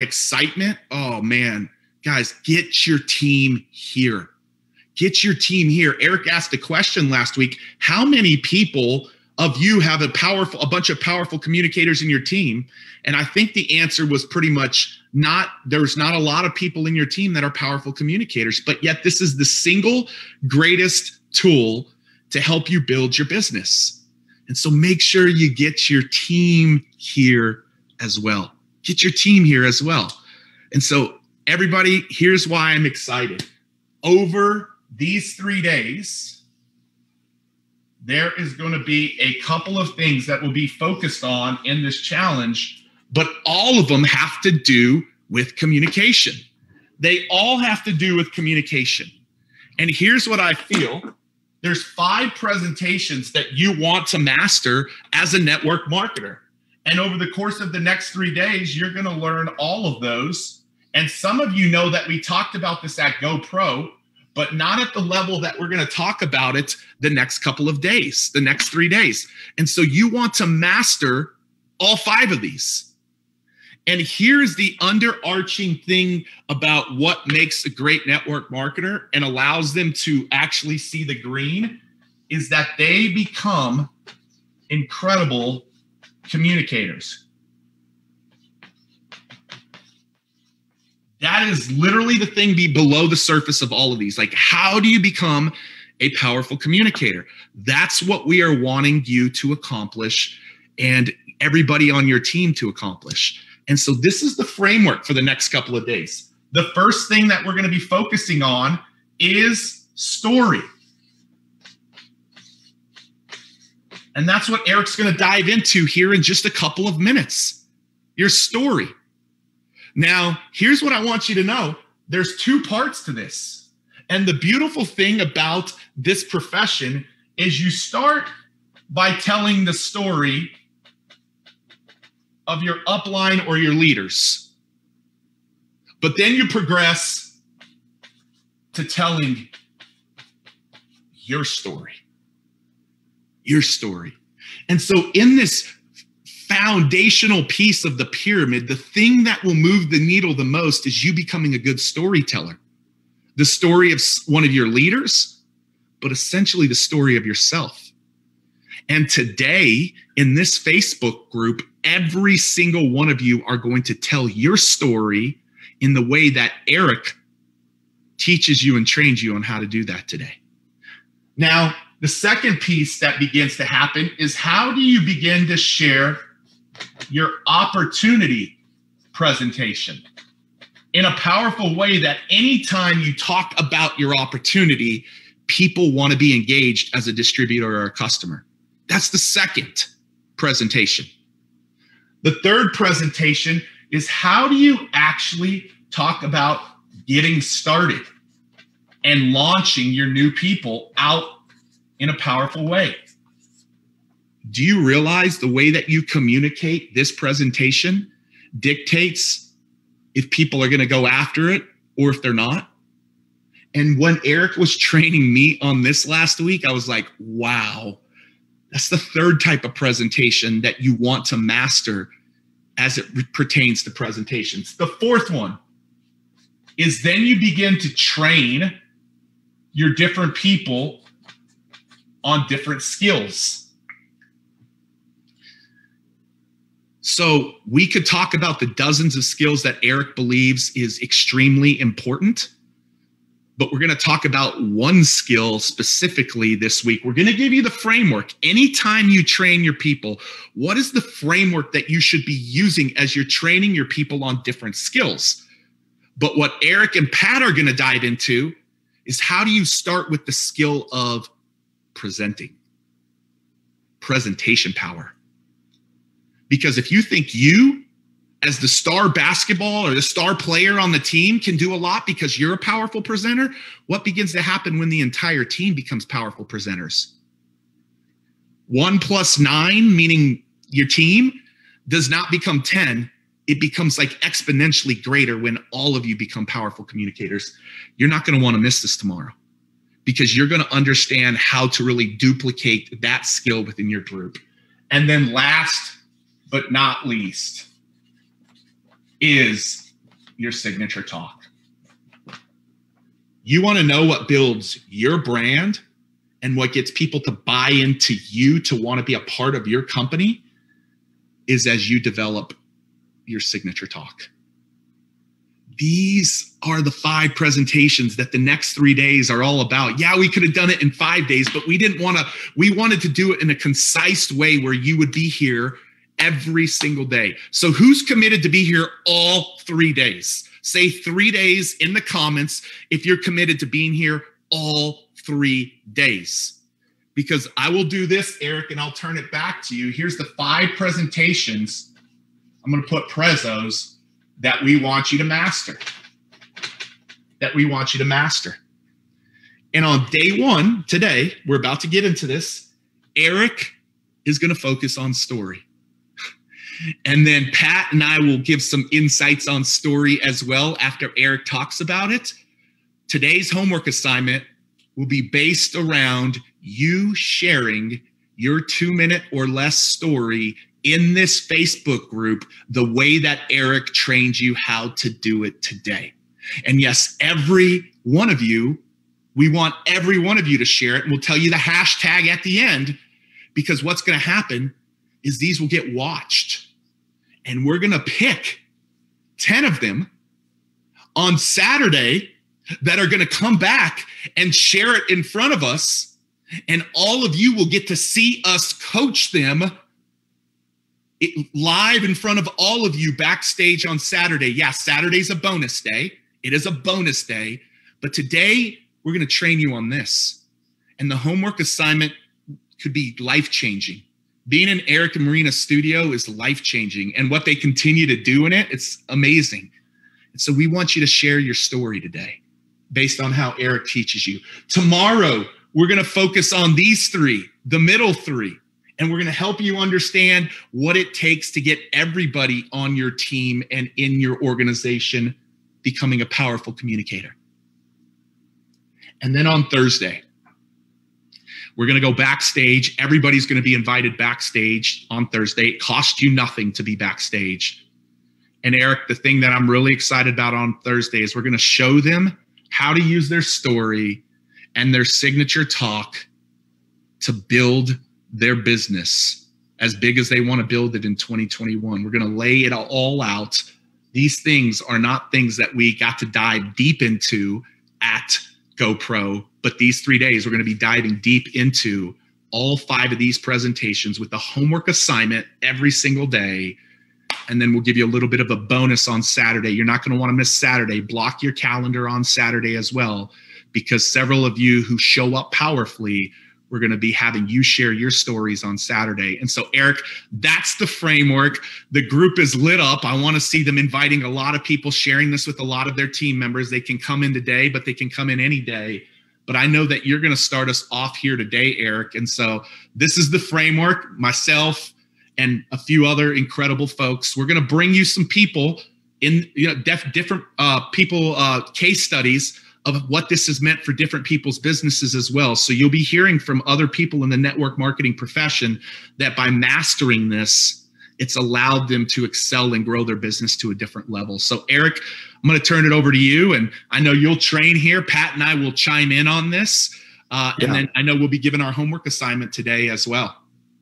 excitement. Oh man, guys, get your team here. Get your team here. Eric asked a question last week. How many people of you have a bunch of powerful communicators in your team? And I think the answer was pretty much there's not a lot of people in your team that are powerful communicators, but yet this is the single greatest tool to help you build your business. And so make sure you get your team here as well. Get your team here as well. And so everybody, here's why I'm excited. Over these 3 days, there is going to be a couple of things that will be focused on in this challenge, but all of them have to do with communication. They all have to do with communication. And here's what I feel. There's 5 presentations that you want to master as a network marketer. And over the course of the next 3 days, you're going to learn all of those. And some of you know that we talked about this at GoPro, but not at the level that we're going to talk about it the next couple of days, the next 3 days. And so you want to master all 5 of these. And here's the underarching thing about what makes a great network marketer and allows them to actually see the green is that they become incredible communicators. That is literally the thing below the surface of all of these. Like, how do you become a powerful communicator? That's what we are wanting you to accomplish and everybody on your team to accomplish. And so this is the framework for the next couple of days. The first thing that we're going to be focusing on is story. And that's what Eric's going to dive into here in just a couple of minutes. Your story. Now, here's what I want you to know. There's 2 parts to this. And the beautiful thing about this profession is you start by telling the story of your upline or your leaders. But then you progress to telling your story. Your story. And so in this foundational piece of the pyramid, the thing that will move the needle the most is you becoming a good storyteller. The story of one of your leaders, but essentially the story of yourself. And today in this Facebook group, every single one of you are going to tell your story in the way that Eric teaches you and trains you on how to do that today. Now, the second piece that begins to happen is how do you begin to share your opportunity presentation in a powerful way that anytime you talk about your opportunity, people want to be engaged as a distributor or a customer. That's the second presentation. The third presentation is how do you actually talk about getting started and launching your new people out in a powerful way. Do you realize the way that you communicate this presentation dictates if people are going to go after it or if they're not? And when Eric was training me on this last week, I was like, wow, that's the third type of presentation that you want to master as it pertains to presentations. The fourth one is then you begin to train your different people on different skills. So we could talk about the dozens of skills that Eric believes is extremely important, but we're going to talk about one skill specifically this week. We're going to give you the framework. Anytime you train your people, what is the framework that you should be using as you're training your people on different skills? But what Eric and Pat are going to dive into is how do you start with the skill of presentation power. Because if you think you, as the star basketball or the star player on the team, can do a lot because you're a powerful presenter, what begins to happen when the entire team becomes powerful presenters? 1 + 9, meaning your team, does not become 10. It becomes like exponentially greater when all of you become powerful communicators. You're not going to want to miss this tomorrow, because you're going to understand how to really duplicate that skill within your group. And then last but not least is your signature talk. You want to know what builds your brand and what gets people to buy into you to want to be a part of your company is as you develop your signature talk. These are the 5 presentations that the next 3 days are all about. Yeah, we could have done it in 5 days, but we wanted to do it in a concise way where you would be here every single day. So who's committed to be here all 3 days? Say 3 days in the comments if you're committed to being here all 3 days. Because I will do this, Eric, and I'll turn it back to you. Here's the 5 presentations. I'm going to put prezos that we want you to master. That we want you to master. And on day 1 today, we're about to get into this. Eric is going to focus on story. And then Pat and I will give some insights on story as well after Eric talks about it. Today's homework assignment will be based around you sharing your 2-minute or less story in this Facebook group the way that Eric trained you how to do it today. And yes, every one of you, we want every one of you to share it. And we'll tell you the hashtag at the end, because what's going to happen is these will get watched. And we're going to pick 10 of them on Saturday that are going to come back and share it in front of us. And all of you will get to see us coach them live in front of all of you backstage on Saturday. Yeah, Saturday's a bonus day. It is a bonus day. But today, we're going to train you on this. And the homework assignment could be life-changing. Being in Eric and Marina's studio is life-changing. And what they continue to do in it, it's amazing. And so we want you to share your story today based on how Eric teaches you. Tomorrow, we're going to focus on these 3, the middle 3. And we're going to help you understand what it takes to get everybody on your team and in your organization becoming a powerful communicator. And then on Thursday, we're going to go backstage. Everybody's going to be invited backstage on Thursday. It costs you nothing to be backstage. And Eric, the thing that I'm really excited about on Thursday is we're going to show them how to use their story and their signature talk to build their business as big as they want to build it in 2021. We're going to lay it all out. These things are not things that we got to dive deep into at GoPro, but these 3 days, we're going to be diving deep into all 5 of these presentations with the homework assignment every single day. And then we'll give you a little bit of a bonus on Saturday. You're not going to want to miss Saturday. Block your calendar on Saturday as well, because several of you who show up powerfully, we're going to be having you share your stories on Saturday. And so, Eric, that's the framework. The group is lit up. I want to see them inviting a lot of people, sharing this with a lot of their team members. They can come in today, but they can come in any day. But I know that you're going to start us off here today, Eric. And so this is the framework, myself and a few other incredible folks. We're going to bring you some people in, different people, case studies of what this has meant for different people's businesses as well. So you'll be hearing from other people in the network marketing profession that by mastering this, it's allowed them to excel and grow their business to a different level. So Eric, I'm going to turn it over to you. And I know you'll train here. Pat and I will chime in on this. And then I know we'll be given our homework assignment today as well.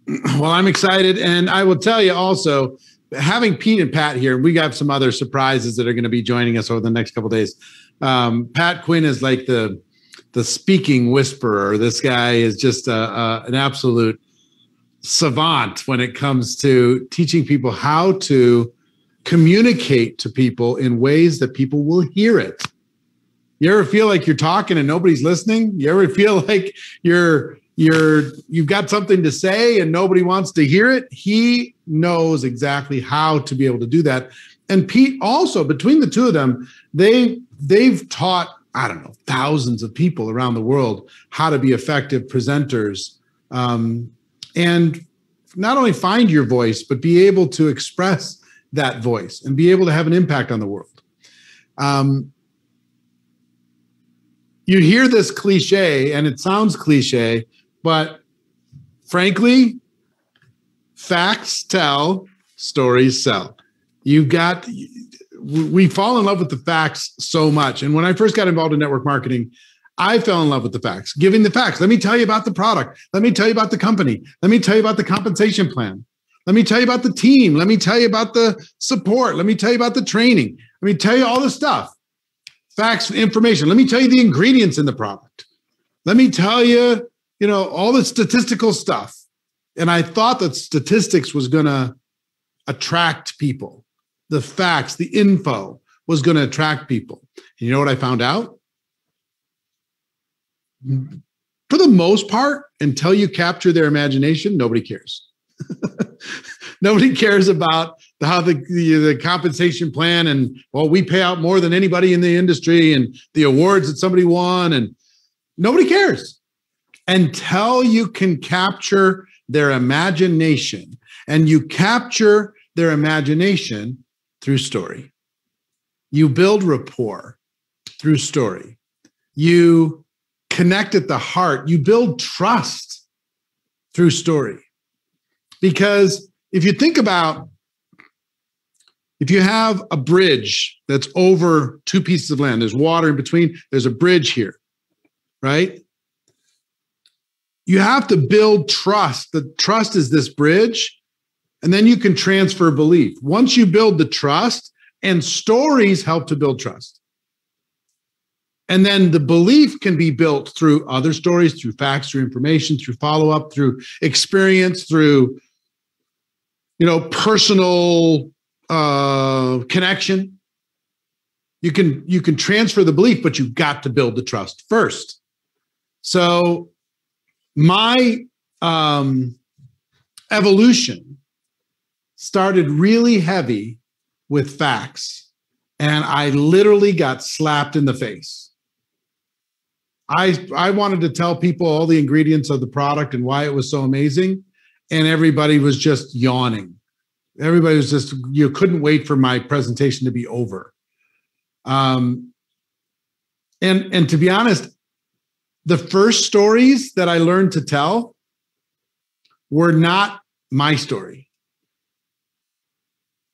Well, I'm excited. And I will tell you also, having Pete and Pat here, we got some other surprises that are going to be joining us over the next couple of days. Pat Quinn is like the speaking whisperer. This guy is just an absolute savant when it comes to teaching people how to communicate to people in ways that people will hear it. You ever feel like you're talking and nobody's listening? You ever feel like you've got something to say and nobody wants to hear it? He knows exactly how to be able to do that. And Pete also, between the two of them, they've taught, I don't know, thousands of people around the world how to be effective presenters, and not only find your voice, but be able to express that voice and be able to have an impact on the world. You hear this cliche, and it sounds cliche, but frankly, facts tell, stories sell. we fall in love with the facts so much. And when I first got involved in network marketing, I fell in love with the facts, giving the facts. Let me tell you about the product. Let me tell you about the company. Let me tell you about the compensation plan. Let me tell you about the team. Let me tell you about the support. Let me tell you about the training. Let me tell you all the stuff. Facts, information. Let me tell you the ingredients in the product. Let me tell you, all the statistical stuff. And I thought that statistics was going to attract people. The facts, the info was going to attract people. And you know what I found out? For the most part, until you capture their imagination, nobody cares. Nobody cares about how the compensation plan and, well, we pay out more than anybody in the industry and the awards that somebody won, and nobody cares until you can capture their imagination. And you capture their imagination through story. You build rapport through story. You connect at the heart. You build trust through story. Because if you think about, if you have a bridge that's over two pieces of land, there's water in between, there's a bridge here, right? You have to build trust. The trust is this bridge, and then you can transfer belief. Once you build the trust, and stories help to build trust. And then the belief can be built through other stories, through facts, through information, through follow-up, through experience, through personal connection. You can transfer the belief, but you've got to build the trust first. So my evolution started really heavy with facts, and I literally got slapped in the face. I wanted to tell people all the ingredients of the product and why it was so amazing, and everybody was just yawning. Everybody was just, you couldn't wait for my presentation to be over. And to be honest, the first stories that I learned to tell were not my story.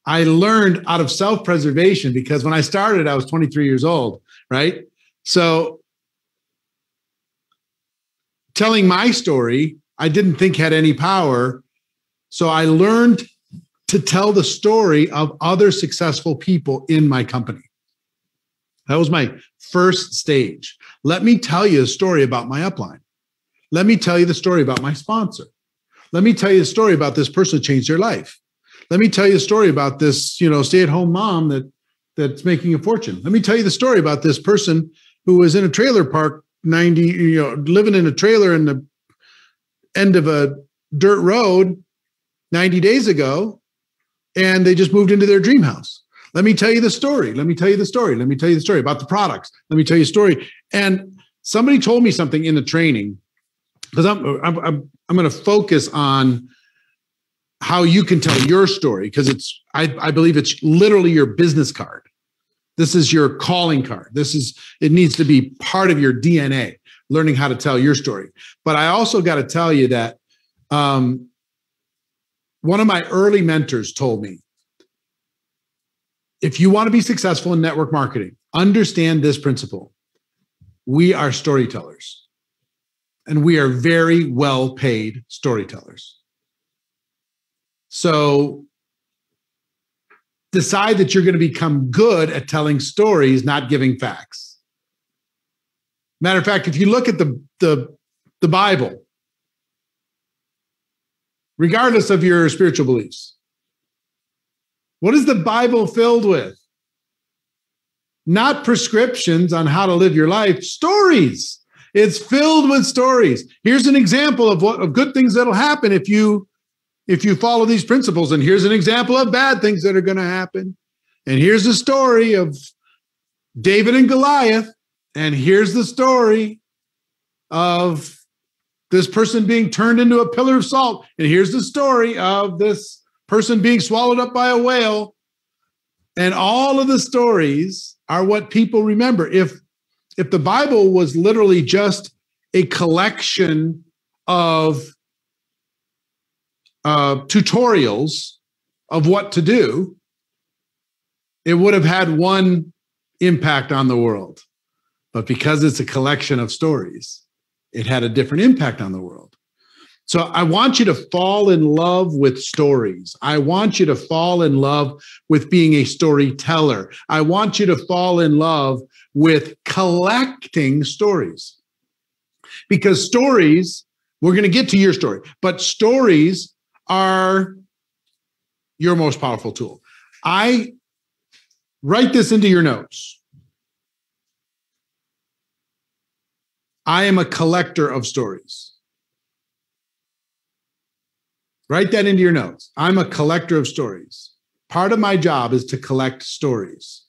I learned out of self-preservation, because when I started, I was 23 years old, right? So telling my story, I didn't think had any power. So I learned to tell the story of other successful people in my company. That was my first stage. Let me tell you a story about my upline. Let me tell you the story about my sponsor. Let me tell you the story about this person who changed their life. Let me tell you a story about this, stay-at-home mom that's making a fortune. Let me tell you the story about this person who was in a trailer park, living in a trailer in the end of a dirt road 90 days ago, and they just moved into their dream house. Let me tell you the story. Let me tell you the story. Let me tell you the story about the products. Let me tell you a story. And somebody told me something in the training, because I'm going to focus on how you can tell your story, because I believe it's literally your business card. This is your calling card. It needs to be part of your DNA, learning how to tell your story. But I also got to tell you that one of my early mentors told me, if you want to be successful in network marketing, understand this principle. We are storytellers, and we are very well paid storytellers. So decide that you're going to become good at telling stories, not giving facts. Matter of fact, if you look at the Bible, regardless of your spiritual beliefs, what is the Bible filled with? Not prescriptions on how to live your life, stories. It's filled with stories. Here's an example of good things that'll happen if you follow these principles. And here's an example of bad things that are going to happen. And here's the story of David and Goliath. And here's the story of this person being turned into a pillar of salt. And here's the story of this person being swallowed up by a whale. And all of the stories are what people remember. If the Bible was literally just a collection of tutorials of what to do, it would have had one impact on the world. But because it's a collection of stories, it had a different impact on the world. So I want you to fall in love with stories. I want you to fall in love with being a storyteller. I want you to fall in love with collecting stories. Because stories, we're going to get to your story, but stories are your most powerful tool. I write this into your notes. I am a collector of stories. Write that into your notes. I'm a collector of stories. Part of my job is to collect stories.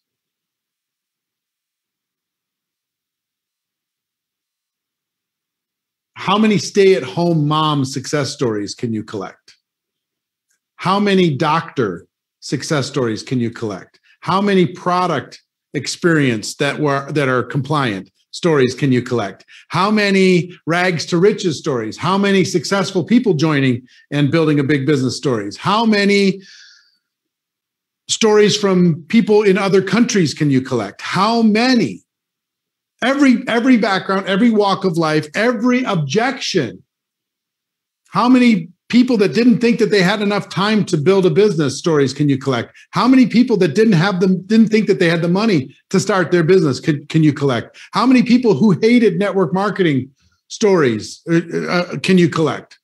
How many stay-at-home mom success stories can you collect? How many doctor success stories can you collect? How many product experience that are compliant stories can you collect? How many rags to riches stories? How many successful people joining and building a big business stories? How many stories from people in other countries can you collect? How many? Every background, every walk of life, every objection. How many people that didn't think that they had enough time to build a business stories can you collect? How many people that didn't think that they had the money to start their business can you collect? How many people who hated network marketing stories can you collect?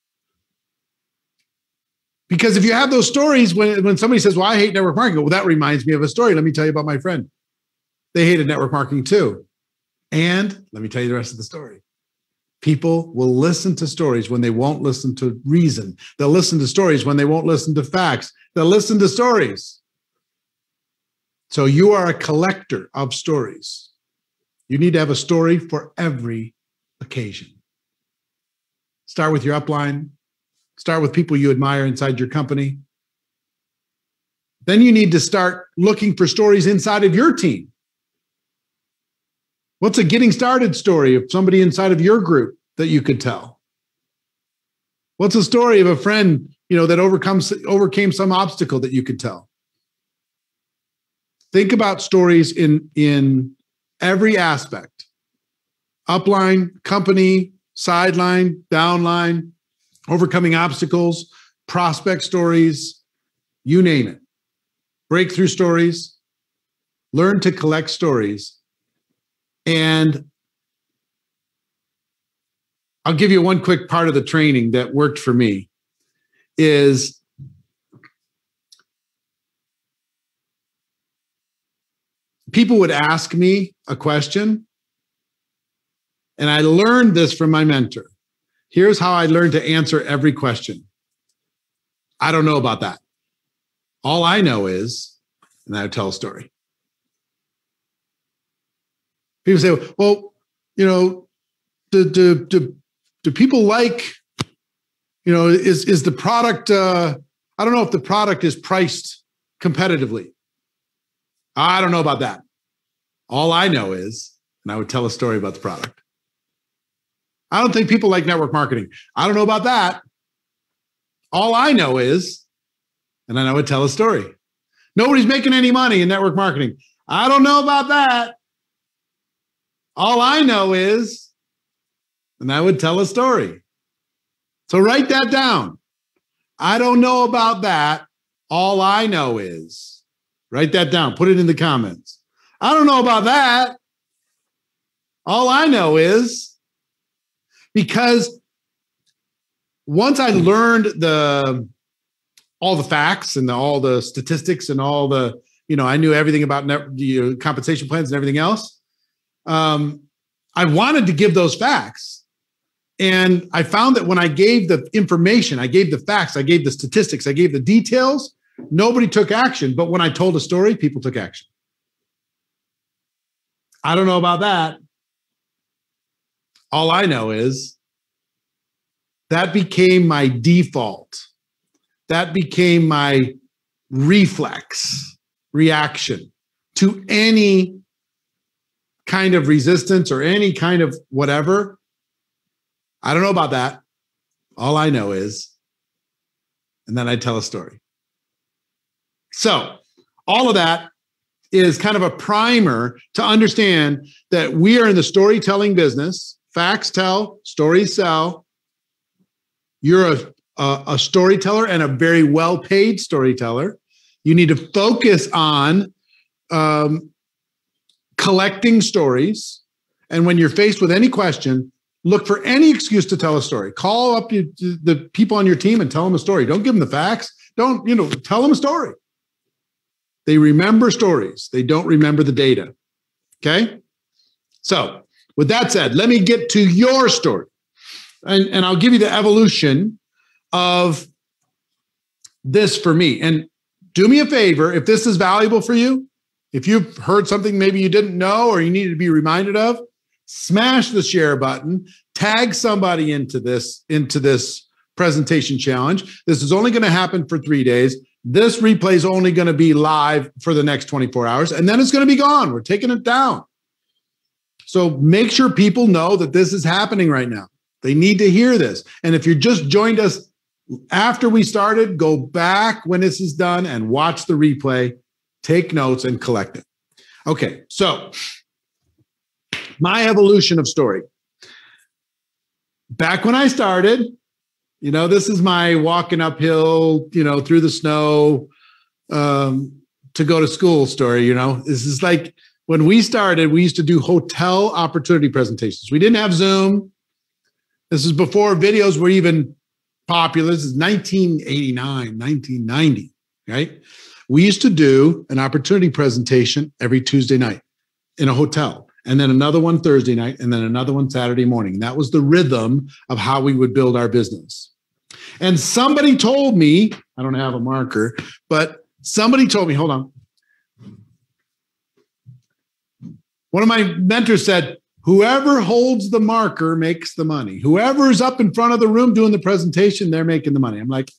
Because if you have those stories, when somebody says, well, I hate network marketing, well, that reminds me of a story. Let me tell you about my friend. They hated network marketing too. And let me tell you the rest of the story. People will listen to stories when they won't listen to reason. They'll listen to stories when they won't listen to facts. They'll listen to stories. So you are a collector of stories. You need to have a story for every occasion. Start with your upline. Start with people you admire inside your company. Then you need to start looking for stories inside of your team. What's a getting started story of somebody inside of your group that you could tell? What's a story of a friend, that overcame some obstacle that you could tell? Think about stories in every aspect. Upline, company, sideline, downline, overcoming obstacles, prospect stories, you name it. Breakthrough stories. Learn to collect stories. And I'll give you one quick part of the training that worked for me is people would ask me a question, and I learned this from my mentor. Here's how I learned to answer every question. I don't know about that. All I know is, and I would tell a story. People say, well, do people like, is the product, I don't know if the product is priced competitively. I don't know about that. All I know is, and I would tell a story about the product. I don't think people like network marketing. I don't know about that. All I know is, and then I would tell a story. Nobody's making any money in network marketing. I don't know about that. All I know is, and I would tell a story. So write that down. I don't know about that. All I know is, write that down. Put it in the comments. I don't know about that. All I know is, because once I learned all the facts and all the statistics and all the, I knew everything about compensation plans and everything else. I wanted to give those facts. And I found that when I gave the information, I gave the facts, I gave the statistics, I gave the details, nobody took action. But when I told a story, people took action. I don't know about that. All I know is that became my default. That became my reaction to any kind of resistance or any kind of whatever. I don't know about that. All I know is, and then I tell a story. So all of that is kind of a primer to understand that we are in the storytelling business. Facts tell, stories sell. You're a storyteller and a very well-paid storyteller. You need to focus on collecting stories. And when you're faced with any question, look for any excuse to tell a story. Call up the people on your team and tell them a story. Don't give them the facts. Don't, tell them a story. They remember stories. They don't remember the data. Okay? So with that said, let me get to your story. And I'll give you the evolution of this for me. And do me a favor, if this is valuable for you, if you've heard something maybe you didn't know or you needed to be reminded of, smash the share button, tag somebody into this presentation challenge. This is only going to happen for 3 days. This replay is only going to be live for the next 24 hours, and then it's going to be gone. We're taking it down. So make sure people know that this is happening right now. They need to hear this. And if you just joined us after we started, go back when this is done and watch the replay, take notes, and collect it. Okay, so my evolution of story. Back when I started, this is my walking uphill, through the snow to go to school story. This is like when we started, we used to do hotel opportunity presentations. We didn't have Zoom. This is before videos were even popular. This is 1989, 1990, right? We used to do an opportunity presentation every Tuesday night in a hotel, and then another one Thursday night, and then another one Saturday morning. That was the rhythm of how we would build our business. And somebody told me, I don't have a marker, but somebody told me, hold on. One of my mentors said, whoever holds the marker makes the money. Whoever is up in front of the room doing the presentation, they're making the money. I'm like,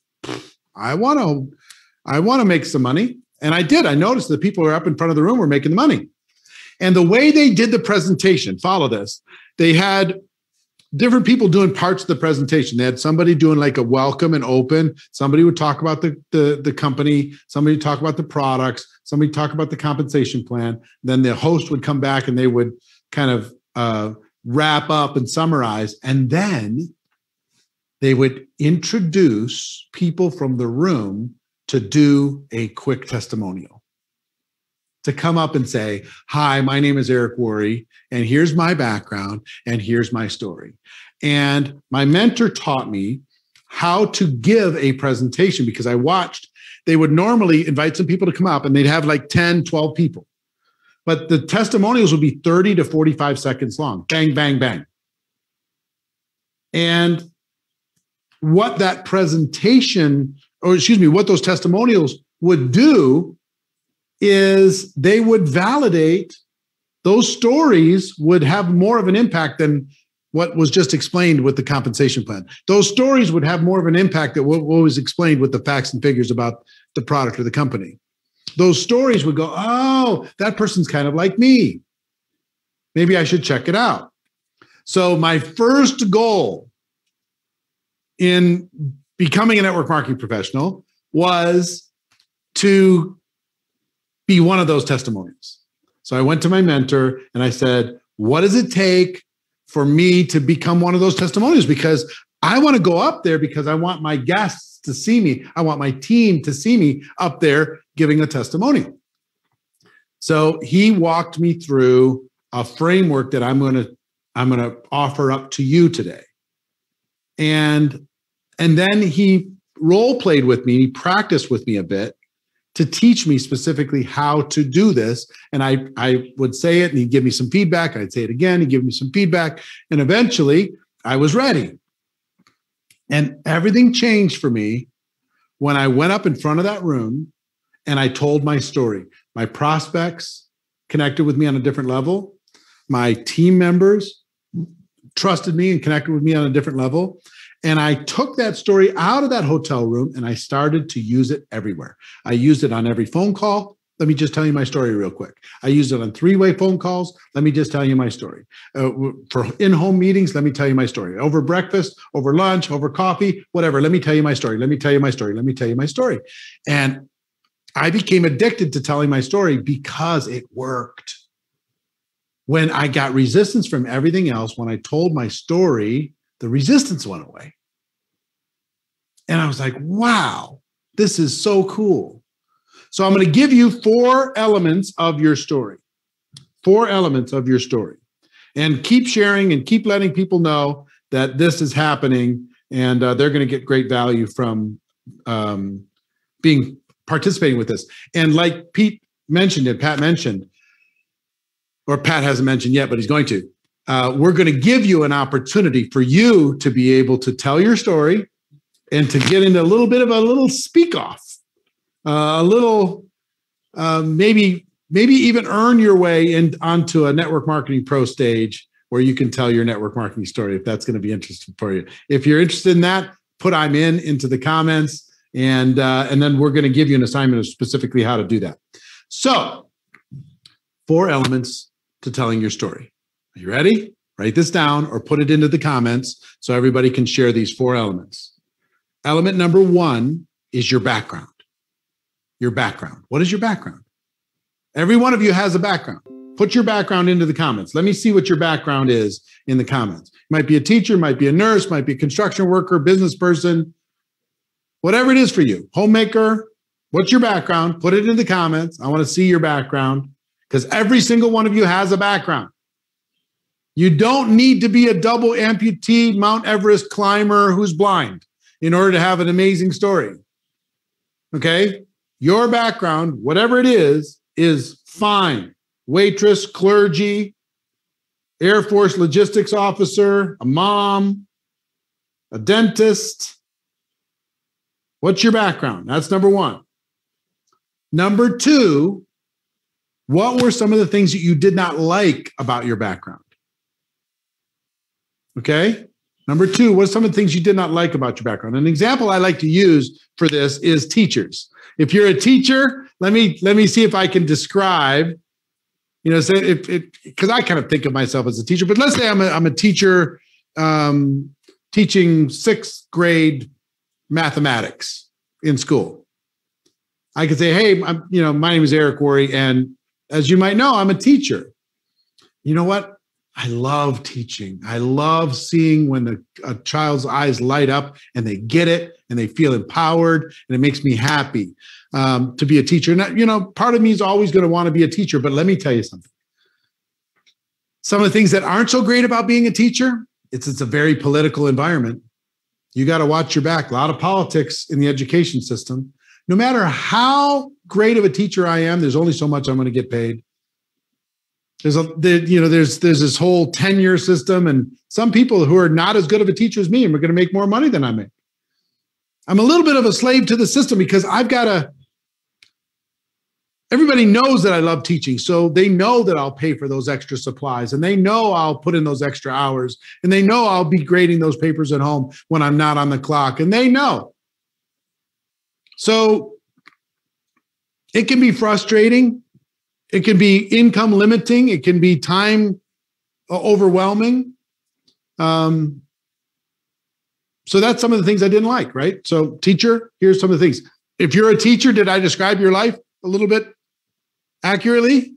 I want to make some money. And I did. I noticed that people who are up in front of the room were making the money. And the way they did the presentation, follow this, they had different people doing parts of the presentation. They had somebody doing like a welcome and open. Somebody would talk about the company. Somebody would talk about the products. Somebody talk about the compensation plan. Then the host would come back and they would kind of wrap up and summarize. And then they would introduce people from the room to do a quick testimonial, to come up and say, hi, my name is Eric Worre, and here's my background, and here's my story. And my mentor taught me how to give a presentation, because I watched, they would normally invite some people to come up and they'd have like 10, 12 people. But the testimonials would be 30 to 45 seconds long. Bang, bang, bang. And what that presentation, or excuse me, what those testimonials would do is they would validate, those stories would have more of an impact than what was just explained with the compensation plan. Those stories would have more of an impact than what was explained with the facts and figures about the product or the company. Those stories would go, oh, that person's kind of like me. Maybe I should check it out. So my first goal in becoming a network marketing professional was to be one of those testimonials. So I went to my mentor and I said, what does it take for me to become one of those testimonials? Because I want to go up there because I want my guests to see me. I want my team to see me up there giving a testimonial. So he walked me through a framework that I'm going to offer up to you today. And then he role played with me, he practiced with me a bit to teach me specifically how to do this. And I would say it and he'd give me some feedback. I'd say it again, he'd give me some feedback. And eventually I was ready. And everything changed for me when I went up in front of that room and I told my story. My prospects connected with me on a different level. My team members trusted me and connected with me on a different level. And I took that story out of that hotel room and I started to use it everywhere. I used it on every phone call. Let me just tell you my story real quick. I used it on 3-way phone calls. Let me just tell you my story. For in-home meetings, let me tell you my story. Over breakfast, over lunch, over coffee, whatever. Let me tell you my story. Let me tell you my story. Let me tell you my story. And I became addicted to telling my story because it worked. When I got resistance from everything else, when I told my story, the resistance went away. And I was like, wow, this is so cool. So I'm going to give you 4 elements of your story. 4 elements of your story. And keep sharing and keep letting people know that this is happening, and they're going to get great value from participating with this. And like Pete mentioned, and Pat mentioned, or Pat hasn't mentioned yet, but he's going to, we're going to give you an opportunity for you to be able to tell your story and to get into a little bit of a little speak off, a little, maybe even earn your way onto a Network Marketing Pro stage where you can tell your network marketing story, if that's going to be interesting for you. If you're interested in that, put I'm in into the comments, and then we're going to give you an assignment of specifically how to do that. So 4 elements to telling your story. Are you ready? Write this down or put it into the comments so everybody can share these 4 elements. Element number 1 is your background. Your background. What is your background? Every one of you has a background. Put your background into the comments. Let me see what your background is in the comments. Might be a teacher, might be a nurse, might be a construction worker, business person, whatever it is for you. Homemaker, what's your background? Put it in the comments. I want to see your background, because every single one of you has a background. You don't need to be a double amputee Mount Everest climber who's blind in order to have an amazing story. Okay? Your background, whatever it is fine. Waitress, clergy, Air Force logistics officer, a mom, a dentist. What's your background? That's number 1. Number 2, what were some of the things that you did not like about your background? Okay? Number 2, what are some of the things you did not like about your background? An example I like to use for this is teachers. If you're a teacher, let me see if I can describe, say because I kind of think of myself as a teacher, but let's say I'm a teacher teaching 6th grade mathematics in school. I could say, hey, my name is Eric Worre, and as you might know, I'm a teacher. You know what? I love teaching. I love seeing when a child's eyes light up and they get it and they feel empowered, and it makes me happy to be a teacher. And, part of me is always going to want to be a teacher, but let me tell you something. Some of the things that aren't so great about being a teacher, it's a very political environment. You got to watch your back. A lot of politics in the education system. No matter how great of a teacher I am, there's only so much I'm going to get paid. There's this whole tenure system, and some people who are not as good of a teacher as me and are going to make more money than I make. I'm a little bit of a slave to the system because everybody knows that I love teaching. So they know that I'll pay for those extra supplies, and they know I'll put in those extra hours, and they know I'll be grading those papers at home when I'm not on the clock, and they know. So it can be frustrating. It can be income limiting. It can be time overwhelming. So that's some of the things I didn't like, right? So teacher, here's some of the things. If you're a teacher, did I describe your life a little bit accurately?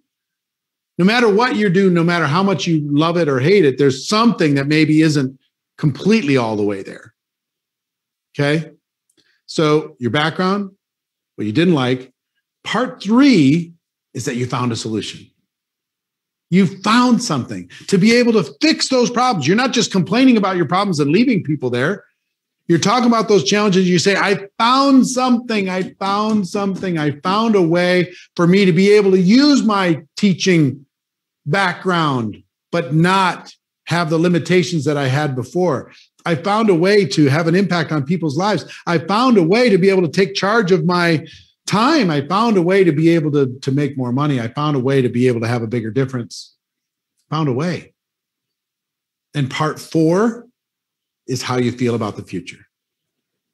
No matter what you do, no matter how much you love it or hate it, there's something that maybe isn't completely all the way there. Okay? So your background, what you didn't like. Part 3 is that you found a solution. You found something to be able to fix those problems. You're not just complaining about your problems and leaving people there. You're talking about those challenges. You say, I found something. I found something. I found a way for me to be able to use my teaching background, but not have the limitations that I had before. I found a way to have an impact on people's lives. I found a way to be able to take charge of my time. I found a way to be able to make more money. I found a way to be able to have a bigger difference. Found a way. And part 4 is how you feel about the future.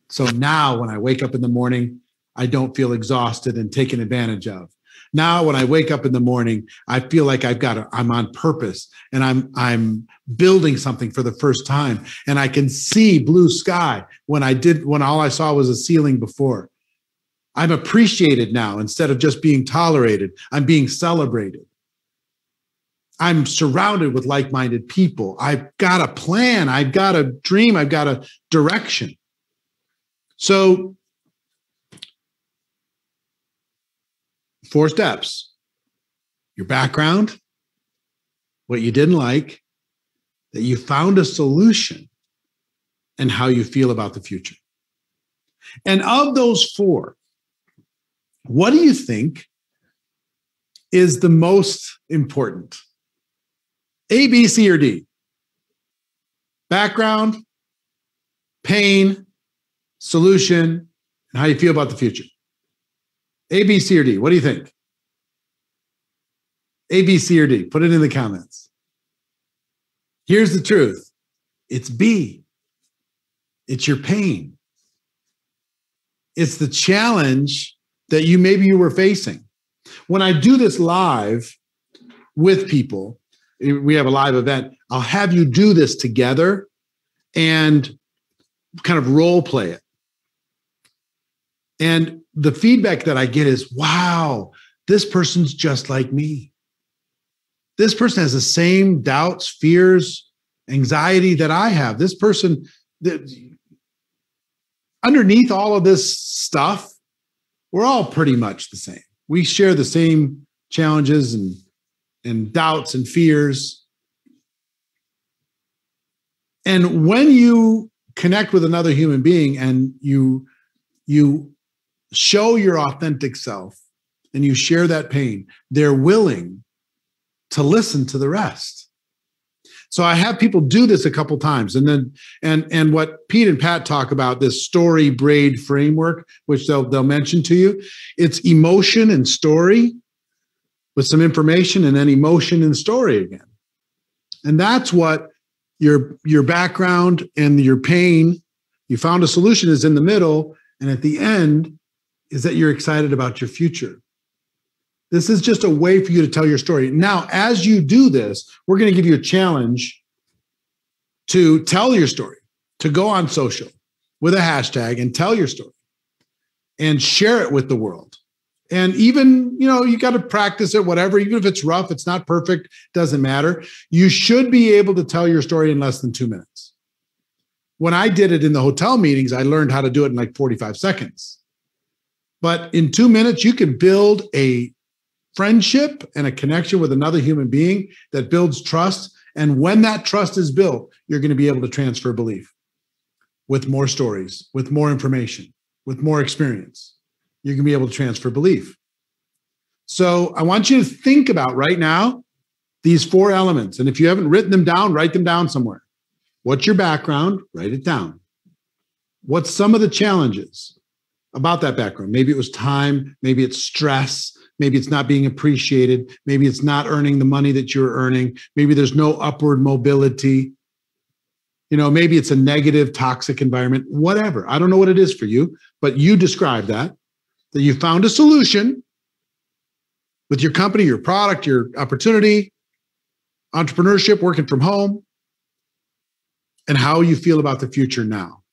So now when I wake up in the morning, I don't feel exhausted and taken advantage of. Now, when I wake up in the morning, I feel like I'm on purpose, and I'm building something for the first time, and I can see blue sky when all I saw was a ceiling before. I'm appreciated now instead of just being tolerated. I'm being celebrated. I'm surrounded with like-minded people. I've got a plan. I've got a dream. I've got a direction. So 4 steps: your background, what you didn't like, that you found a solution, and how you feel about the future. And of those 4, what do you think is the most important? A, B, C, or D? Background, pain, solution, and how you feel about the future. A, B, C, or D? What do you think? A, B, C, or D? Put it in the comments. Here's the truth. It's B. It's your pain. It's the challenge that maybe you were facing. When I do this live with people, we have a live event, I'll have you do this together and kind of role play it. And the feedback that I get is, wow, this person's just like me. This person has the same doubts, fears, anxiety that I have. This person, underneath all of this stuff, we're all pretty much the same. We share the same challenges and doubts and fears. And when you connect with another human being and you show your authentic self and you share that pain, they're willing to listen to the rest. So I have people do this a couple times, and then and what Pete and Pat talk about, this story braid framework, which they'll mention to you. It's emotion and story with some information, and then emotion and story again. And that's what your background and your pain, you found a solution, is in the middle, and at the end is that you're excited about your future. This is just a way for you to tell your story. Now, as you do this, we're going to give you a challenge to tell your story, to go on social with a hashtag and tell your story and share it with the world. And even, you got to practice it, whatever, even if it's rough, it's not perfect, doesn't matter. You should be able to tell your story in less than 2 minutes. When I did it in the hotel meetings, I learned how to do it in like 45 seconds. But in 2 minutes, you can build a friendship and a connection with another human being that builds trust. And when that trust is built, you're going to be able to transfer belief with more stories, with more information, with more experience. You're going to be able to transfer belief. So I want you to think about right now these 4 elements. And if you haven't written them down, write them down somewhere. What's your background? Write it down. What's some of the challenges about that background? Maybe it was time, maybe it's stress, maybe it's not being appreciated, maybe it's not earning the money that you're earning, maybe there's no upward mobility, maybe it's a negative, toxic environment, whatever. I don't know what it is for you, but you describe that you found a solution with your company, your product, your opportunity, entrepreneurship, working from home, and how you feel about the future now.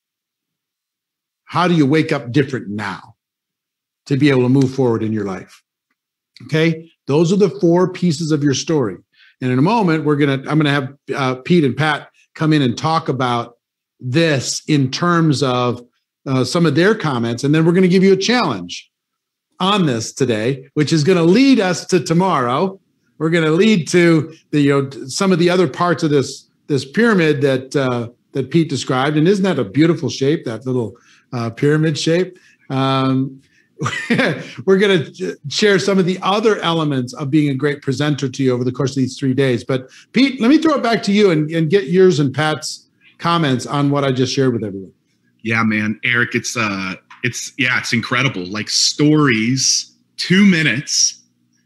How do you wake up different now to be able to move forward in your life? Okay, those are the 4 pieces of your story. And in a moment, I'm going to have Pete and Pat come in and talk about this in terms of some of their comments. And then we're going to give you a challenge on this today, which is going to lead us to tomorrow. We're going to lead to some of the other parts of this pyramid that Pete described. And isn't that a beautiful shape, that little pyramid shape? We're going to share some of the other elements of being a great presenter to you over the course of these 3 days. But Pete, let me throw it back to you and get yours and Pat's comments on what I just shared with everyone. Yeah, man, Eric, it's incredible. Like, stories, 2 minutes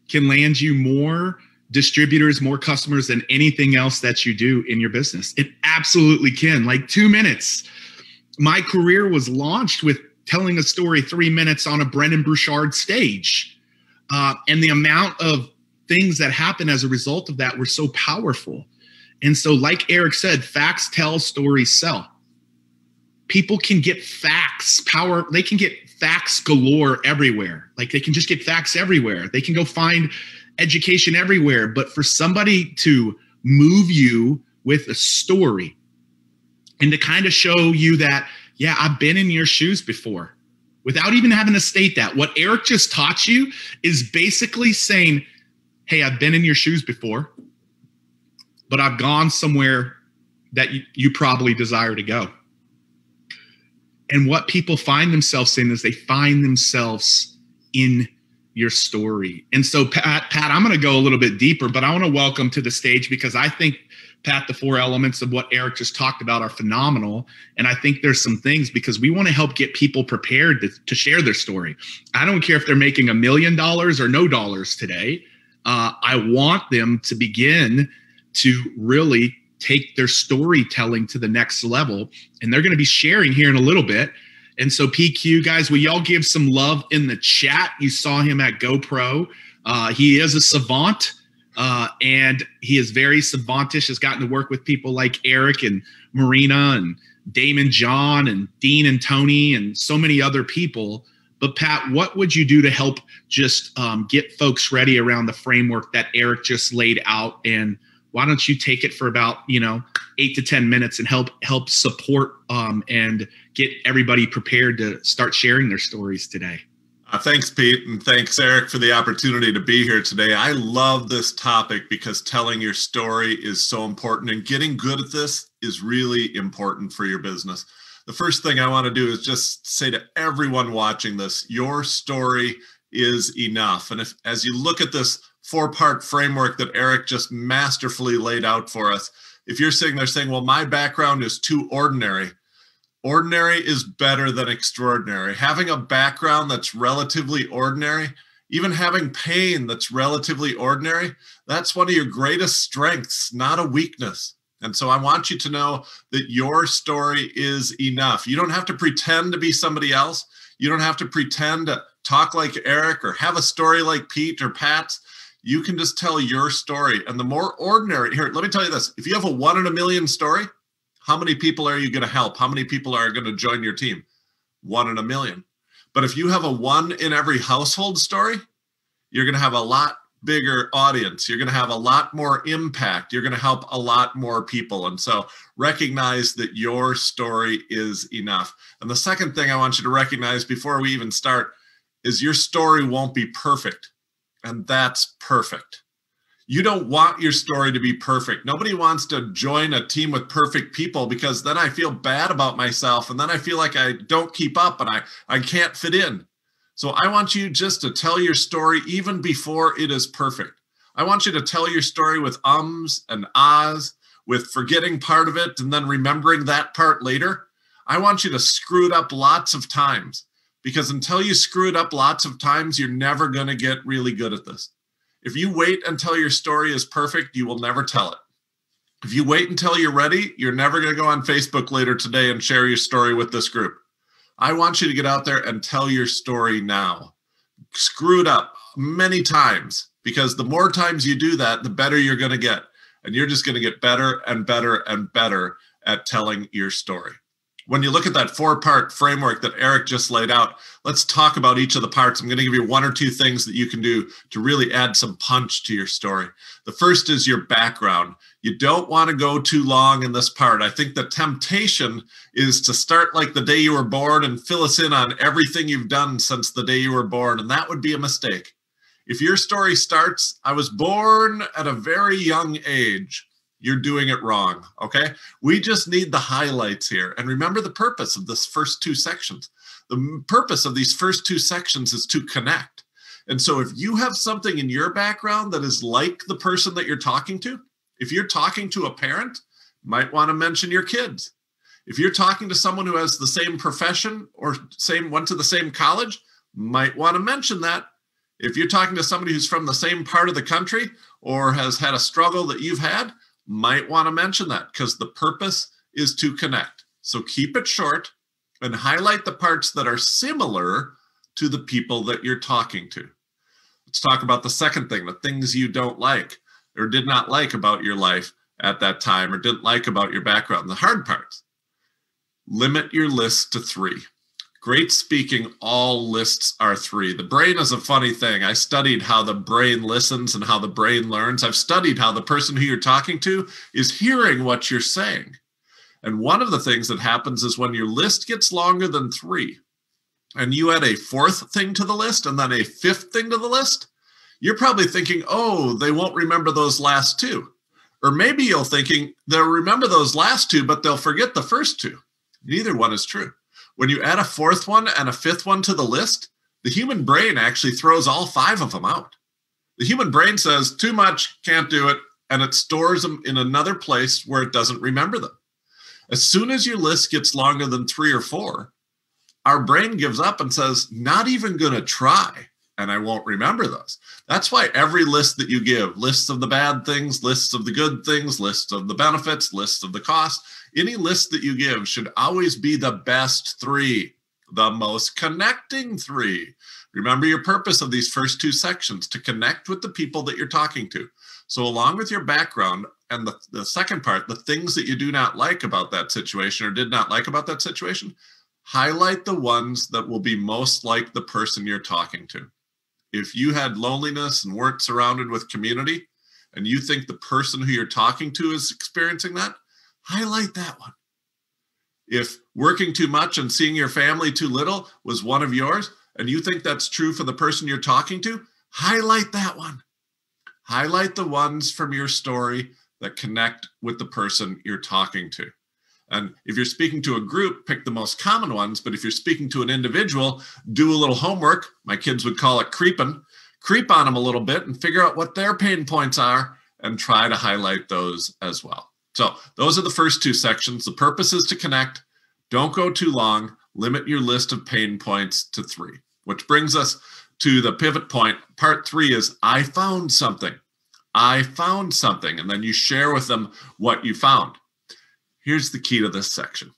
can land you more distributors, more customers than anything else that you do in your business. It absolutely can. Like, 2 minutes. My career was launched with telling a story 3 minutes on a Brennan Burchard stage. And the amount of things that happened as a result of that were so powerful. And so, like Eric said, facts tell, stories sell. people can get facts, they can get facts galore everywhere. Like they can just get facts everywhere. They can go find education everywhere. But for somebody to move you with a story and to kind of show you that, yeah, I've been in your shoes before, without even having to state that. What Eric just taught you is basically saying, hey, I've been in your shoes before, but I've gone somewhere that you probably desire to go. And what people find themselves in is they find themselves in your story. And so, Pat, I'm going to go a little bit deeper, but I want to welcome to the stage, because I think, Pat, the 4 elements of what Eric just talked about are phenomenal. And I think there's some things, because we want to help get people prepared to share their story. I don't care if they're making $1 million or no dollars today. I want them to begin to really take their storytelling to the next level. And they're going to be sharing here in a little bit. And so PQ, guys, will y'all give some love in the chat? You saw him at GoPro. He is a savant. And he is very savantish, has gotten to work with people like Eric and Marina and Damon John and Dean and Tony and so many other people. But Pat, what would you do to help just get folks ready around the framework that Eric just laid out? And why don't you take it for about 8 to 10 minutes and help support and get everybody prepared to start sharing their stories today? Thanks, Pete, and thanks, Eric, for the opportunity to be here today. I love this topic because telling your story is so important, and getting good at this is really important for your business. The first thing I want to do is just say to everyone watching this, your story is enough. And as you look at this 4-part framework that Eric just masterfully laid out for us, if you're sitting there saying, well, my background is too ordinary, ordinary is better than extraordinary. Having a background that's relatively ordinary, even having pain that's relatively ordinary, that's one of your greatest strengths, not a weakness. And so I want you to know that your story is enough. You don't have to pretend to be somebody else. You don't have to pretend to talk like Eric or have a story like Pete or Pat's. You can just tell your story. And the more ordinary, here, let me tell you this. If you have a 1 in a million story, how many people are you going to help? How many people are going to join your team? 1 in a million. But if you have a 1 in every household story, you're going to have a lot bigger audience. You're going to have a lot more impact. You're going to help a lot more people. And so recognize that your story is enough. And the second thing I want you to recognize before we even start is your story won't be perfect. And that's perfect. You don't want your story to be perfect. Nobody wants to join a team with perfect people, because then I feel bad about myself, and then I feel like I don't keep up and I can't fit in. So I want you just to tell your story even before it is perfect. I want you to tell your story with ums and ahs, with forgetting part of it and then remembering that part later. I want you to screw it up lots of times, because until you screw it up lots of times, you're never going to get really good at this. If you wait until your story is perfect, you will never tell it. If you wait until you're ready, you're never going to go on Facebook later today and share your story with this group. I want you to get out there and tell your story now. Screw it up many times, because the more times you do that, the better you're going to get. And you're just going to get better and better and better at telling your story. When you look at that 4-part framework that Eric just laid out, let's talk about each of the parts. I'm going to give you 1 or 2 things that you can do to really add some punch to your story. The first is your background. You don't want to go too long in this part. I think the temptation is to start like the day you were born and fill us in on everything you've done since the day you were born, and that would be a mistake. If your story starts, I was born at a very young age, you're doing it wrong, okay? We just need the highlights here. And remember the purpose of this first 2 sections. The purpose of these first 2 sections is to connect. And so if you have something in your background that is like the person that you're talking to, if you're talking to a parent, you might want to mention your kids. If you're talking to someone who has the same profession or went to the same college, might want to mention that. If you're talking to somebody who's from the same part of the country or has had a struggle that you've had, might want to mention that, because the purpose is to connect. So keep it short and highlight the parts that are similar to the people that you're talking to. Let's talk about the second thing, the things you don't like or did not like about your life at that time or didn't like about your background, the hard parts. limit your list to 3. Great speaking, all lists are 3. The brain is a funny thing. I studied how the brain listens and how the brain learns. I've studied how the person who you're talking to is hearing what you're saying. And one of the things that happens is when your list gets longer than 3, and you add a 4th thing to the list and then a 5th thing to the list, you're probably thinking, oh, they won't remember those last 2. Or maybe you're thinking they'll remember those last 2, but they'll forget the first 2. Neither one is true. When you add a 4th one and a 5th one to the list, the human brain actually throws all 5 of them out. The human brain says, too much, can't do it, and it stores them in another place where it doesn't remember them. As soon as your list gets longer than 3 or 4, our brain gives up and says, not even going to try, and I won't remember those. That's why every list that you give, lists of the bad things, lists of the good things, lists of the benefits, lists of the costs, any list that you give should always be the best 3, the most connecting 3. Remember your purpose of these first 2 sections, to connect with the people that you're talking to. So along with your background and the second part, the things that you do not like about that situation or did not like about that situation, highlight the ones that will be most like the person you're talking to. If you had loneliness and weren't surrounded with community, and you think the person who you're talking to is experiencing that, highlight that one. If working too much and seeing your family too little was one of yours, and you think that's true for the person you're talking to, highlight that one. Highlight the ones from your story that connect with the person you're talking to. And if you're speaking to a group, pick the most common ones. But if you're speaking to an individual, do a little homework. My kids would call it creeping. Creep on them a little bit and figure out what their pain points are and try to highlight those as well. So those are the first 2 sections. The purpose is to connect. Don't go too long. Limit your list of pain points to 3, which brings us to the pivot point. Part 3 is I found something. I found something. And then you share with them what you found. Here's the key to this section.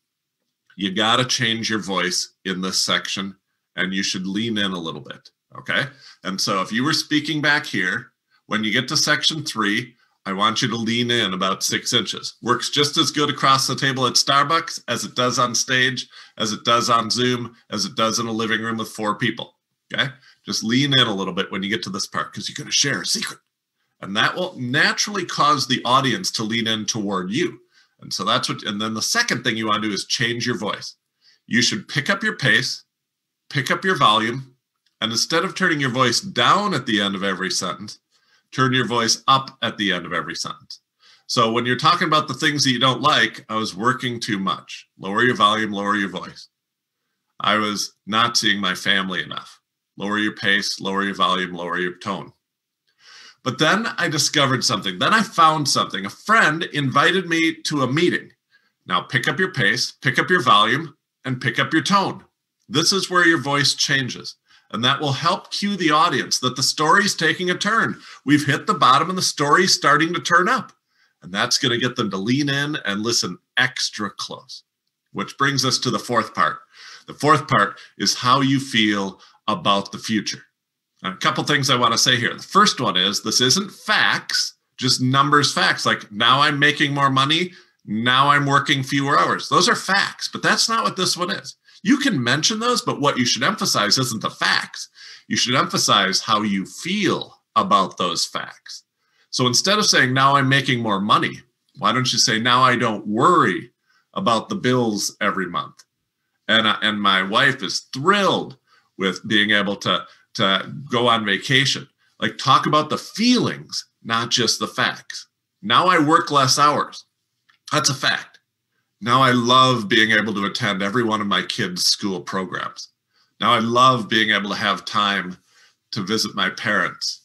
You got to change your voice in this section, and you should lean in a little bit, okay? And so if you were speaking back here, when you get to section 3, I want you to lean in about 6 inches. Works just as good across the table at Starbucks as it does on stage, as it does on Zoom, as it does in a living room with 4 people, okay? Just lean in a little bit when you get to this part because you're going to share a secret. And that will naturally cause the audience to lean in toward you. And so that's what, and then the second thing you want to do is change your voice. You should pick up your pace, pick up your volume, and instead of turning your voice down at the end of every sentence, turn your voice up at the end of every sentence. So when you're talking about the things that you don't like, I was working too much. Lower your volume, lower your voice. I was not seeing my family enough. Lower your pace, lower your volume, lower your tone. But then I discovered something. Then I found something. A friend invited me to a meeting. Now pick up your pace, pick up your volume, and pick up your tone. This is where your voice changes. And that will help cue the audience that the story is taking a turn. We've hit the bottom and the story is starting to turn up. And that's going to get them to lean in and listen extra close. Which brings us to the 4th part. The 4th part is how you feel about the future. And a couple things I want to say here. The first one is this isn't facts, just numbers facts. Like now I'm making more money, now I'm working fewer hours. Those are facts, but that's not what this one is. You can mention those, but what you should emphasize isn't the facts. You should emphasize how you feel about those facts. So instead of saying now I'm making more money, why don't you say now I don't worry about the bills every month? And my wife is thrilled with being able to go on vacation. Like talk about the feelings, not just the facts. Now I work less hours. That's a fact. Now I love being able to attend every one of my kids' school programs. Now I love being able to have time to visit my parents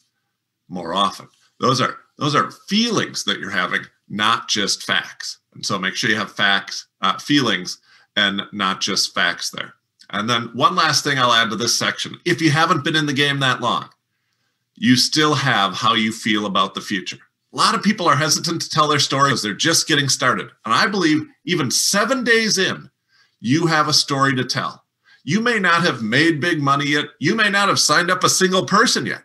more often. Those are feelings that you're having, not just facts. And so make sure you have facts, feelings, and not just facts there. And then one last thing I'll add to this section. If you haven't been in the game that long, you still have how you feel about the future. A lot of people are hesitant to tell their story because they're just getting started. And I believe even 7 days in, you have a story to tell. You may not have made big money yet. You may not have signed up a single person yet,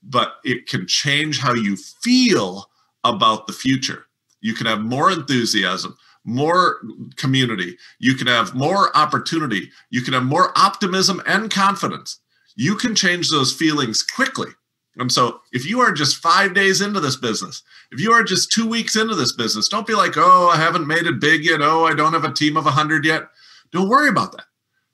but it can change how you feel about the future. You can have more enthusiasm, more community. You can have more opportunity. You can have more optimism and confidence. You can change those feelings quickly. And so if you are just 5 days into this business, if you are just 2 weeks into this business, don't be like, oh, I haven't made it big yet. Oh, I don't have a team of 100 yet. Don't worry about that,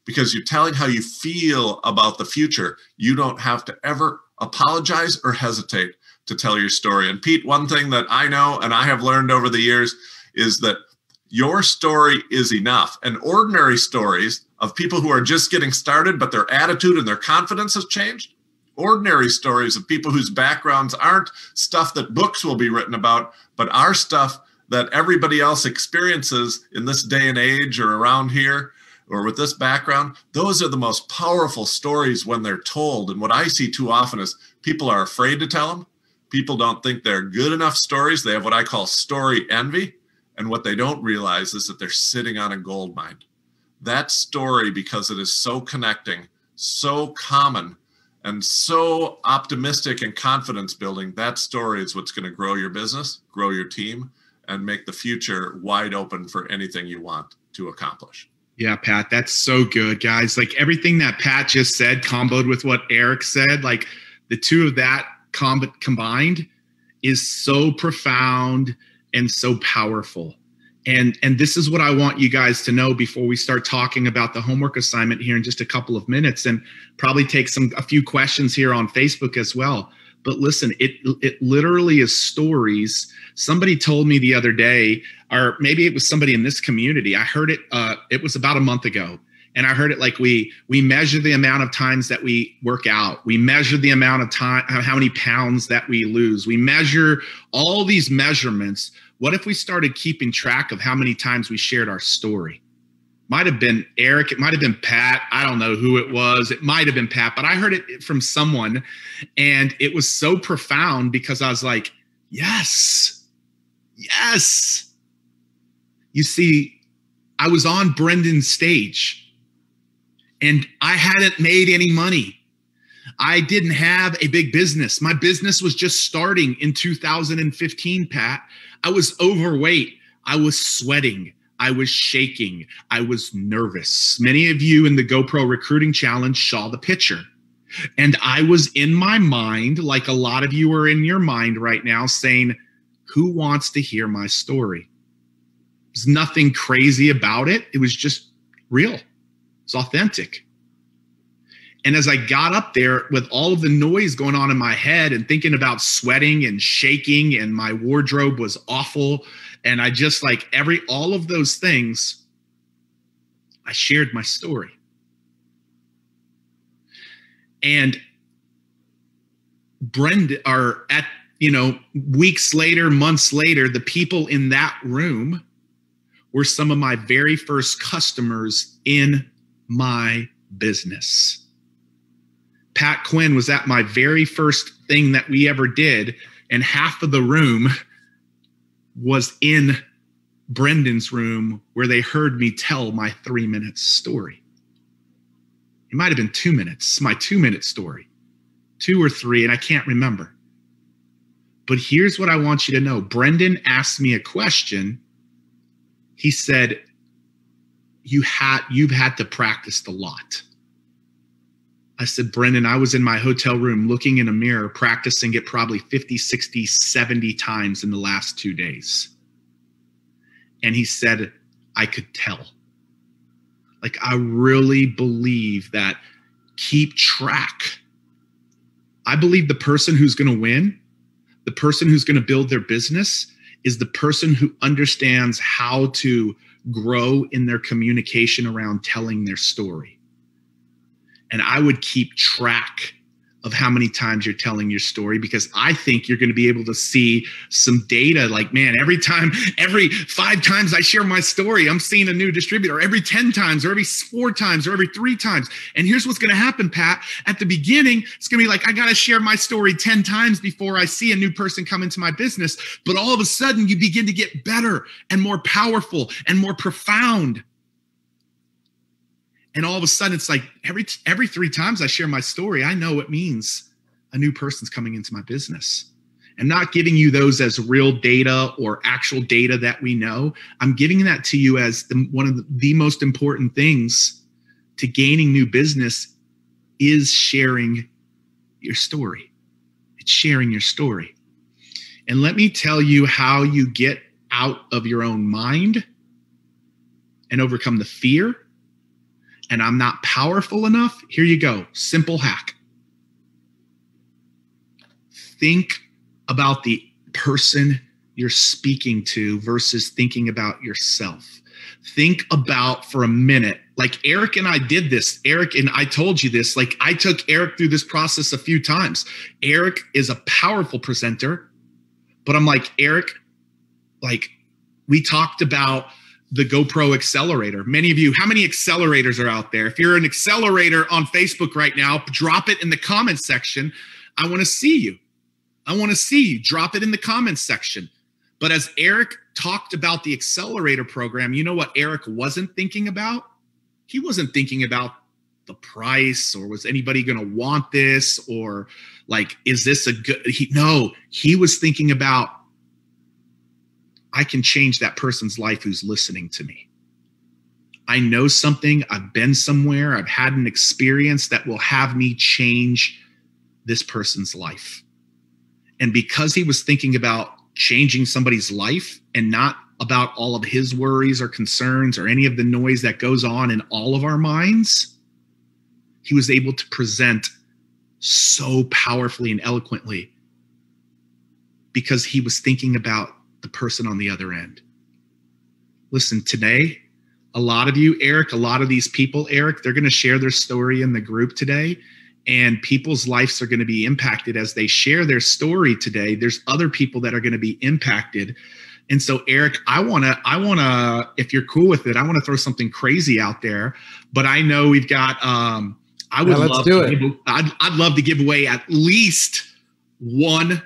because you're telling how you feel about the future. You don't have to ever apologize or hesitate to tell your story. And Pete, one thing that I know and I have learned over the years is that your story is enough. And ordinary stories of people who are just getting started, but their attitude and their confidence has changed. Ordinary stories of people whose backgrounds aren't stuff that books will be written about, but are stuff that everybody else experiences in this day and age or around here or with this background. Those are the most powerful stories when they're told. And what I see too often is people are afraid to tell them. People don't think they're good enough stories. They have what I call story envy. And what they don't realize is that they're sitting on a gold mine. That story, because it is so connecting, so common, and so optimistic and confidence building, that story is what's going to grow your business, grow your team, and make the future wide open for anything you want to accomplish. Yeah, Pat, that's so good, guys. Like everything that Pat just said, comboed with what Eric said, like the two of that combined is so profound and so powerful. And this is what I want you guys to know before we start talking about the homework assignment here in just a couple of minutes, and probably take a few questions here on Facebook as well. But listen, it literally is stories. Somebody told me the other day, or maybe it was somebody in this community. I heard it, it was about a month ago. And I heard it like we measure the amount of times that we work out. We measure the amount of time, how many pounds that we lose. We measure all these measurements. What if we started keeping track of how many times we shared our story? Might have been Eric. It might have been Pat. I don't know who it was. It might have been Pat, but I heard it from someone. And it was so profound because I was like, yes, yes. You see, I was on Brendan's stage. And I hadn't made any money. I didn't have a big business. My business was just starting in 2015, Pat. I was overweight. I was sweating. I was shaking. I was nervous. Many of you in the GoPro Recruiting Challenge saw the picture. And I was in my mind, like a lot of you are in your mind right now, saying, who wants to hear my story? There's nothing crazy about it. It was just real. It's authentic. And as I got up there with all of the noise going on in my head and thinking about sweating and shaking, and my wardrobe was awful, and I just like all of those things, I shared my story. And Brenda, weeks later, months later, the people in that room were some of my very first customers in my business. Pat Quinn was at my very first thing that we ever did, and half of the room was in Brendan's room where they heard me tell my 3-minute story. It might have been 2 minutes, my 2-minute story, 2 or 3, and I can't remember. But here's what I want you to know. Brendan asked me a question. He said, you've had to practice a lot. I said, Brendan, I was in my hotel room looking in a mirror, practicing it probably 50, 60, 70 times in the last 2 days. And he said, I could tell. Like, I really believe that. Keep track. I believe the person who's going to win, the person who's going to build their business, is the person who understands how to grow in their communication around telling their story. And I would keep track of how many times you're telling your story, because I think you're going to be able to see some data like, man, every 5 times I share my story, I'm seeing a new distributor, every 10 times or every 4 times or every 3 times. And here's what's going to happen, Pat. At the beginning, it's going to be like, I got to share my story 10 times before I see a new person come into my business. But all of a sudden you begin to get better and more powerful and more profound. And all of a sudden, it's like every 3 times I share my story, I know it means a new person's coming into my business. I'm not giving you those as real data or actual data that we know. I'm giving that to you as one of the most important things to gaining new business is sharing your story. It's sharing your story. And let me tell you how you get out of your own mind and overcome the fear. And I'm not powerful enough. Here you go. Simple hack. Think about the person you're speaking to versus thinking about yourself. Think about for a minute, like Eric and I did this. Eric and I told you this, like I took Eric through this process a few times. Eric is a powerful presenter, but I'm like, Eric, like we talked about the GoPro accelerator. Many of you, how many accelerators are out there? If you're an accelerator on Facebook right now, drop it in the comments section. I want to see you. I want to see you. Drop it in the comments section. But as Eric talked about the accelerator program, you know what Eric wasn't thinking about? He wasn't thinking about the price or was anybody going to want this or like, is this a good, no, he was thinking about, I can change that person's life who's listening to me. I know something, I've been somewhere, I've had an experience that will have me change this person's life. And because he was thinking about changing somebody's life and not about all of his worries or concerns or any of the noise that goes on in all of our minds, he was able to present so powerfully and eloquently because he was thinking about the person on the other end. Listen, today, a lot of you, Eric, a lot of these people, Eric, they're going to share their story in the group today. And people's lives are going to be impacted as they share their story today. There's other people that are going to be impacted. And so, Eric, I want to, if you're cool with it, I want to throw something crazy out there, but I know we've got, I'd love to give away at least one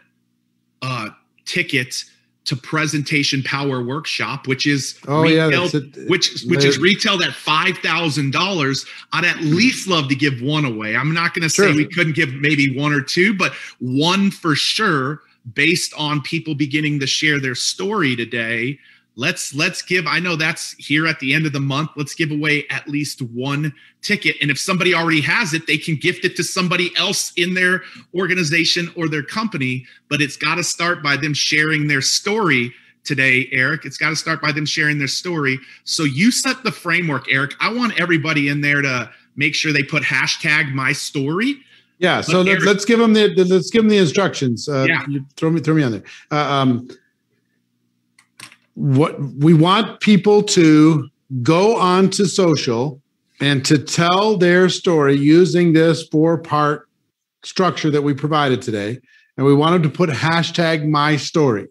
ticket to Presentation Power Workshop, which is which is retailed at $5,000. I'd at least love to give one away. I'm not going to say we couldn't give maybe one or two, but one for sure, based on people beginning to share their story today. Let's give, I know that's here at the end of the month. Let's give away at least one ticket. And if somebody already has it, they can gift it to somebody else in their organization or their company. But it's got to start by them sharing their story today, Eric. It's got to start by them sharing their story. So you set the framework, Eric. I want everybody in there to make sure they put hashtag my story. Yeah. So let's give them the instructions. You throw me on there. What we want people to go on to social and to tell their story using this 4-part structure that we provided today. And we want them to put hashtag my story.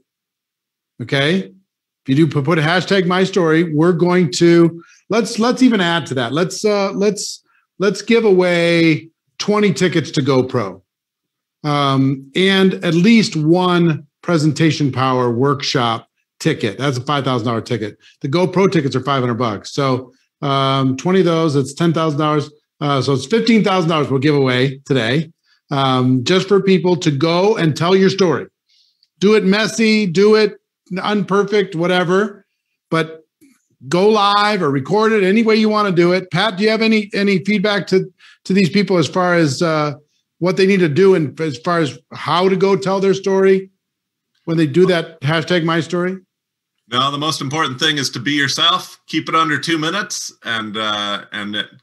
Okay. If you do put a hashtag my story, we're going to, let's even add to that. Let's give away 20 tickets to GoPro and at least one Presentation Power Workshop ticket. That's a $5,000 ticket. The GoPro tickets are $500. So 20 of those, it's $10,000. So it's $15,000 we'll give away today, just for people to go and tell your story. Do it messy, do it unperfect, whatever, but go live or record it any way you want to do it. Pat, do you have any feedback to these people as far as what they need to do and as far as how to go tell their story when they do that hashtag my story? No, the most important thing is to be yourself, keep it under 2 minutes, and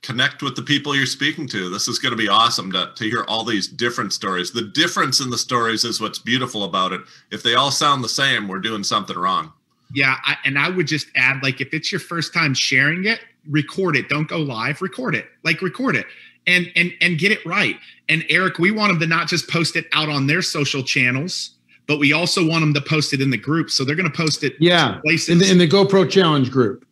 connect with the people you're speaking to. This is going to be awesome to hear all these different stories. The difference in the stories is what's beautiful about it. If they all sound the same, we're doing something wrong. Yeah, I would just add, like, if it's your first time sharing it, record it. Don't go live. Record it. Record it and get it right. And Eric, we want them to not just post it out on their social channels, but we also want them to post it in the group. So they're going to post it places. In the GoPro Challenge group.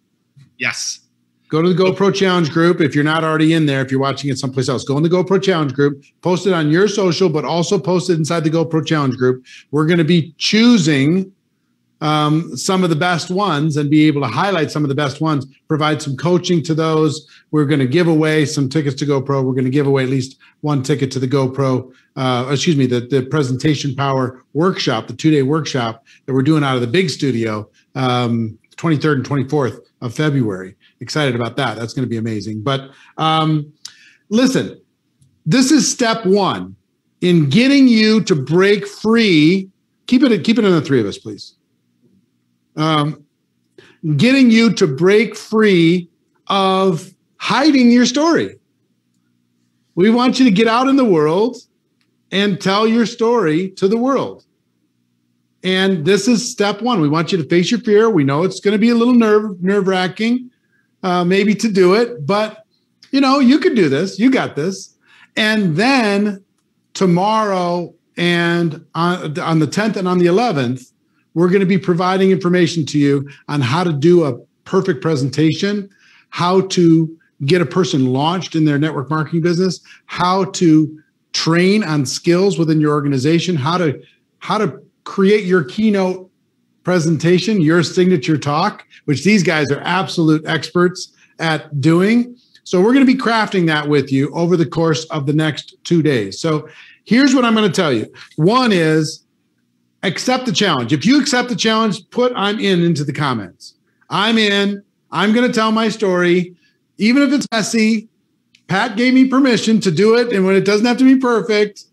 Yes. Go to the GoPro Challenge group. If you're not already in there, if you're watching it someplace else, go in the GoPro Challenge group, post it on your social, but also post it inside the GoPro Challenge group. We're going to be choosing some of the best ones and be able to highlight some of the best ones, provide some coaching to those. We're going to give away some tickets to GoPro. We're going to give away at least one ticket to the GoPro, the Presentation Power workshop, the 2-day workshop that we're doing out of the big studio, 23rd and 24th of February. Excited about that. That's going to be amazing. But listen, this is step one in getting you to break free. Keep it in the three of us, please. Getting you to break free of hiding your story. We want you to get out in the world and tell your story to the world. And this is step one. We want you to face your fear. We know it's going to be a little nerve-wracking, maybe to do it, but you can do this. You got this. And then tomorrow and on the 10th and on the 11th, we're going to be providing information to you on how to do a perfect presentation, how to get a person launched in their network marketing business, how to train on skills within your organization, how to create your keynote presentation, your signature talk, which these guys are absolute experts at doing. So we're going to be crafting that with you over the course of the next 2 days. So here's what I'm going to tell you. One is, accept the challenge. If you accept the challenge, put "I'm in" into the comments. I'm in. I'm going to tell my story. Even if it's messy, Pat gave me permission to do it. And when it doesn't have to be perfect,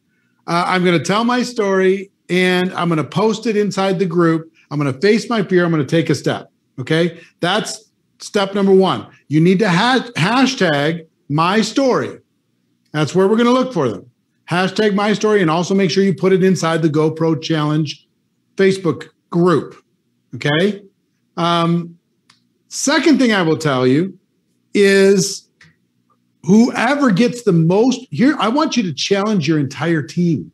I'm going to tell my story and I'm going to post it inside the group. I'm going to face my fear. I'm going to take a step. Okay. That's step number one. You need to hashtag my story. That's where we're going to look for them. Hashtag my story, and also make sure you put it inside the GoPro Challenge Facebook group. Okay. Second thing I will tell you is whoever gets the most here, I want you to challenge your entire team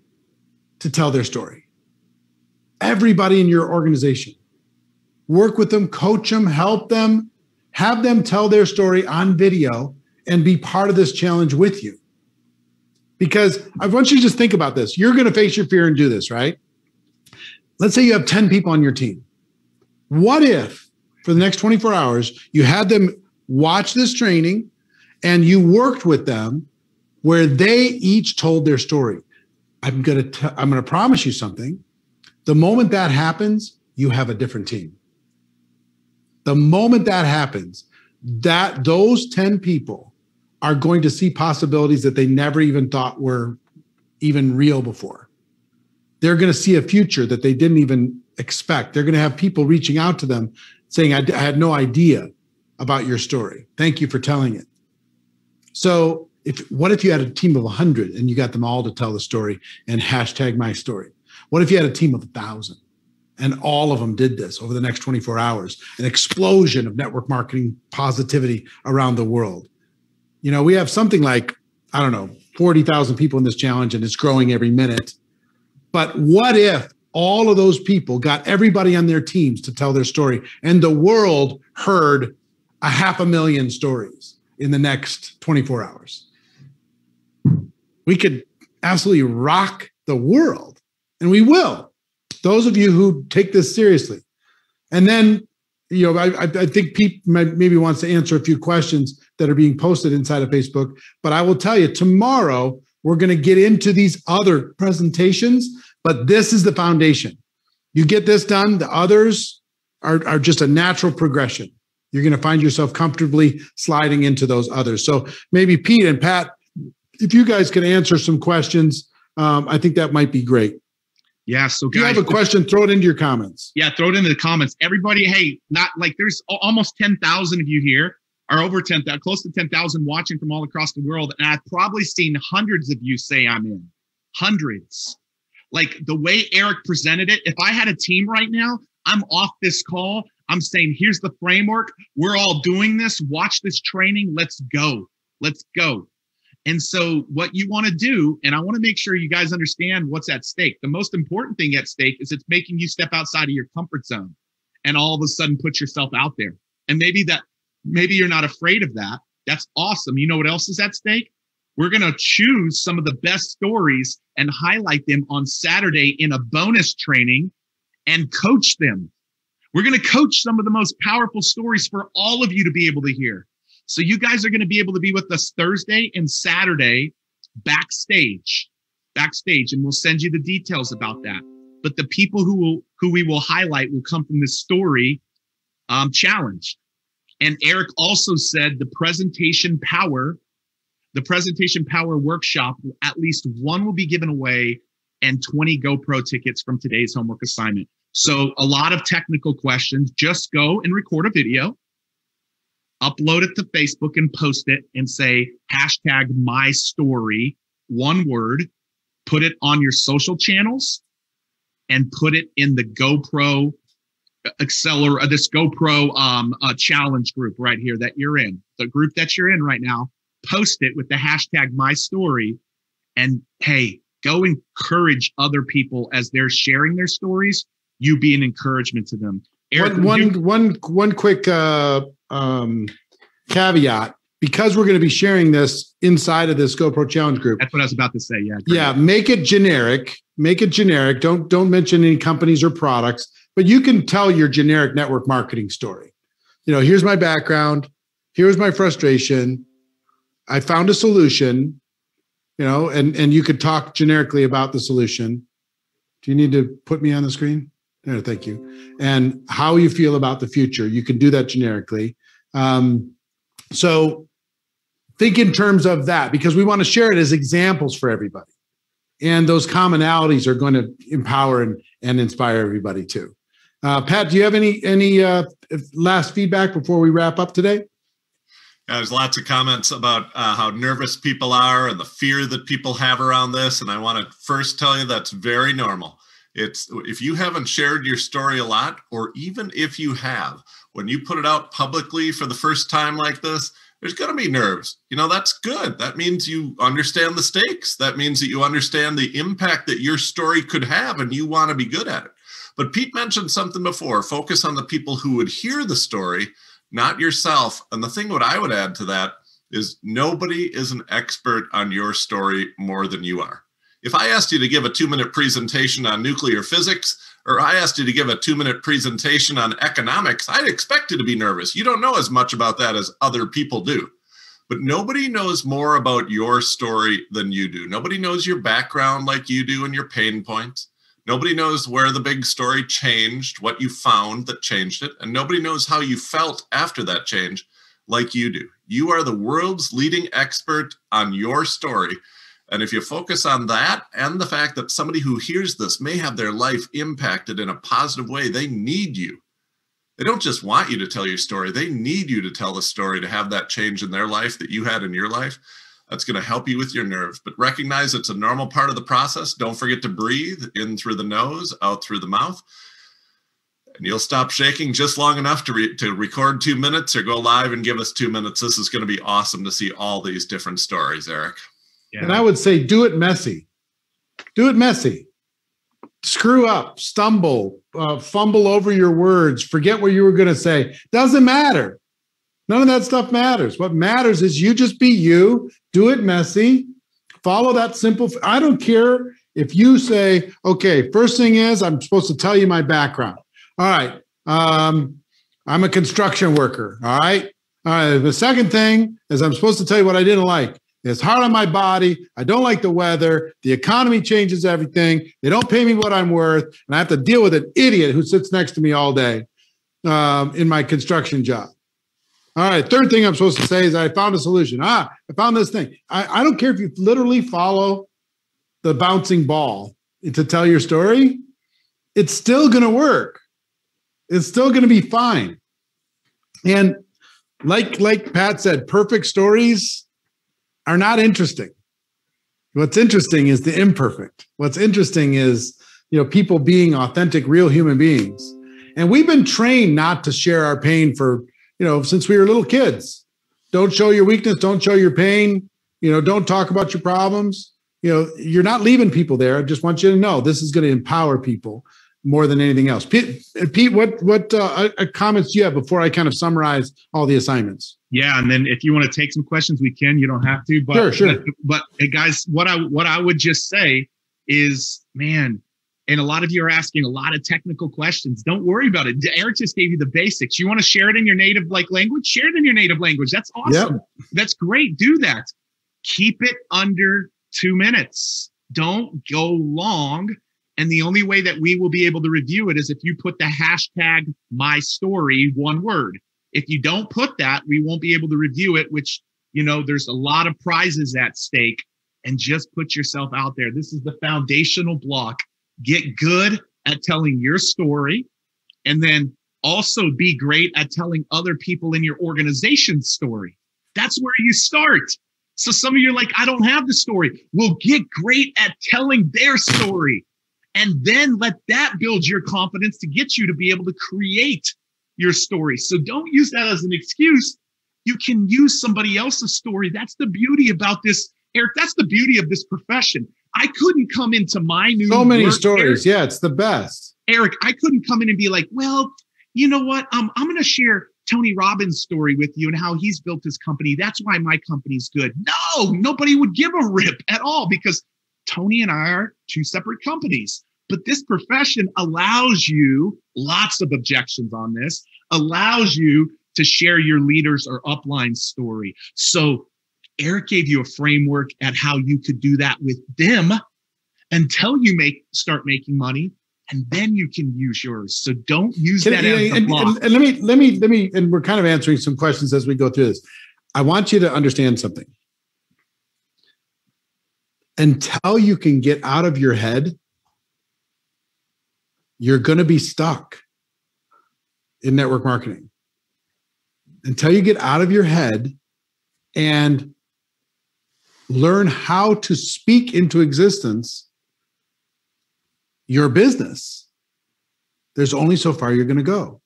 to tell their story. Everybody in your organization. Work with them, coach them, help them, have them tell their story on video and be part of this challenge with you. Because I want you to just think about this. You're going to face your fear and do this, right? Let's say you have 10 people on your team. What if for the next 24 hours, you had them watch this training and you worked with them where they each told their story? I'm going to promise you something. The moment that happens, you have a different team. The moment that happens, those 10 people are going to see possibilities that they never even thought were even real before. They're going to see a future that they didn't even expect. They're going to have people reaching out to them saying, I had no idea about your story. Thank you for telling it. So what if you had a team of 100 and you got them all to tell the story and hashtag my story? What if you had a team of 1,000 and all of them did this over the next 24 hours? An explosion of network marketing positivity around the world. We have something like, 40,000 people in this challenge, and it's growing every minute. But what if all of those people got everybody on their teams to tell their story and the world heard 500,000 stories in the next 24 hours? We could absolutely rock the world, and we will. Those of you who take this seriously. And then, I think Pete maybe wants to answer a few questions that are being posted inside of Facebook. But I will tell you, tomorrow, we're going to get into these other presentations, but this is the foundation. You get this done, the others are just a natural progression. You're going to find yourself comfortably sliding into those others. So maybe Pete and Pat, if you guys can answer some questions, I think that might be great. Yeah. So guys, if you have a question, throw it into your comments. Yeah. Throw it into the comments. Everybody, hey, not like there's almost 10,000 of you here, or over 10,000, close to 10,000 watching from all across the world. And I've probably seen hundreds of you say I'm in. Hundreds. Like the way Eric presented it, if I had a team right now, I'm off this call. I'm saying, here's the framework. We're all doing this. Watch this training. Let's go. Let's go. And so what you want to do, and I want to make sure you guys understand what's at stake. The most important thing at stake is it's making you step outside of your comfort zone and all of a sudden put yourself out there. And maybe you're not afraid of that. That's awesome. You know what else is at stake? We're going to choose some of the best stories and highlight them on Saturday in a bonus training and coach them. We're going to coach some of the most powerful stories for all of you to be able to hear. So you guys are going to be able to be with us Thursday and Saturday backstage, and we'll send you the details about that. But the people who we will highlight will come from this story challenge. And Eric also said the presentation power workshop, at least one will be given away, and 20 GoPro tickets from today's homework assignment. So a lot of technical questions. Just go and record a video, upload it to Facebook and post it and say #mystory, one word, put it on your social channels and put it in the GoPro this GoPro challenge group right here that you're in, the group that you're in right now. Post it with the #mystory, and hey, go encourage other people as they're sharing their stories. You be an encouragement to them. Eric, one quick caveat, because we're going to be sharing this inside of this GoPro challenge group. That's what I was about to say. Yeah. Great. Yeah. Make it generic. Don't mention any companies or products, but you can tell your generic network marketing story. Here's my background. Here's my frustration. I found a solution, and you could talk generically about the solution. Do you need to put me on the screen? No, thank you. And how you feel about the future. You can do that generically. So think in terms of that, because we want to share it as examples for everybody. And those commonalities are going to empower and inspire everybody too. Pat, do you have any last feedback before we wrap up today? Yeah, there's lots of comments about how nervous people are and the fear that people have around this. And I want to first tell you that's very normal. If you haven't shared your story a lot, or even if you have, when you put it out publicly for the first time like this, there's going to be nerves. That's good. That means you understand the stakes. That means that you understand the impact that your story could have, and you want to be good at it. But Pete mentioned something before. Focus on the people who would hear the story, not yourself. And the thing what I would add to that is nobody is an expert on your story more than you are. If I asked you to give a 2-minute presentation on nuclear physics, or I asked you to give a 2-minute presentation on economics, I'd expect you to be nervous. You don't know as much about that as other people do. But nobody knows more about your story than you do. Nobody knows your background like you do and your pain points. Nobody knows where the big story changed, what you found that changed it. And nobody knows how you felt after that change like you do. You are the world's leading expert on your story. And if you focus on that and the fact that somebody who hears this may have their life impacted in a positive way, they need you. They don't just want you to tell your story. They need you to tell the story to have that change in their life that you had in your life. That's going to help you with your nerves. But recognize it's a normal part of the process. Don't forget to breathe in through the nose, out through the mouth. And you'll stop shaking just long enough to record 2 minutes or go live and give us 2 minutes. This is going to be awesome to see all these different stories, Eric. Yeah. And I would say, do it messy. Do it messy. Screw up, stumble, fumble over your words, forget what you were going to say. Doesn't matter. None of that stuff matters. What matters is you just be you, do it messy, follow that simple. I don't care if you say, okay, first thing is I'm supposed to tell you my background. All right. I'm a construction worker. All right. The second thing is I'm supposed to tell you what I didn't like. It's hard on my body. I don't like the weather. The economy changes everything. They don't pay me what I'm worth. And I have to deal with an idiot who sits next to me all day in my construction job. All right. Third thing I'm supposed to say is I found a solution. I found this thing. I don't care if you literally follow the bouncing ball to tell your story. It's still going to work. It's still going to be fine. And like Pat said, perfect stories are not interesting. What's interesting is the imperfect. What's interesting is, people being authentic, real human beings. And we've been trained not to share our pain for, since we were little kids. Don't show your weakness. Don't show your pain. Don't talk about your problems. You're not leaving people there. I just want you to know this is going to empower people more than anything else. Pete, what comments do you have before I kind of summarize all the assignments? Yeah, and then if you want to take some questions, we can. You don't have to. But, sure. But hey, guys, what I would just say is, man, And a lot of you are asking a lot of technical questions. Don't worry about it. Eric just gave you the basics. You want to share it in your native language? Share it in your native language. That's awesome. Yep. That's great. Do that. Keep it under 2 minutes. Don't go long. And the only way that we will be able to review it is if you put the hashtag #mystory, one word. If you don't put that, we won't be able to review it, which, there's a lot of prizes at stake. And just put yourself out there. This is the foundational block. Get good at telling your story, and then also be great at telling other people in your organization's story. That's where you start. So some of you are like, I don't have the story. Well, get great at telling their story, and then let that build your confidence to get you to be able to create your story. So don't use that as an excuse. You can use somebody else's story. That's the beauty about this, Eric. That's the beauty of this profession. I couldn't come into my new so many work, stories. Eric. Yeah, it's the best. Eric, I couldn't come in and be like, well, you know what? I'm going to share Tony Robbins' story with you and how he's built his company. That's why my company's good. No, nobody would give a rip at all, because Tony and I are two separate companies. But this profession allows you, lots of objections on this, allows you to share your leaders or upline story. So Eric gave you a framework at how you could do that with them until you start making money, and then you can use yours. So don't use that as a block. And let me, and we're kind of answering some questions as we go through this. I want you to understand something. Until you can get out of your head, you're going to be stuck in network marketing. Until you get out of your head and learn how to speak into existence your business, there's only so far you're going to go.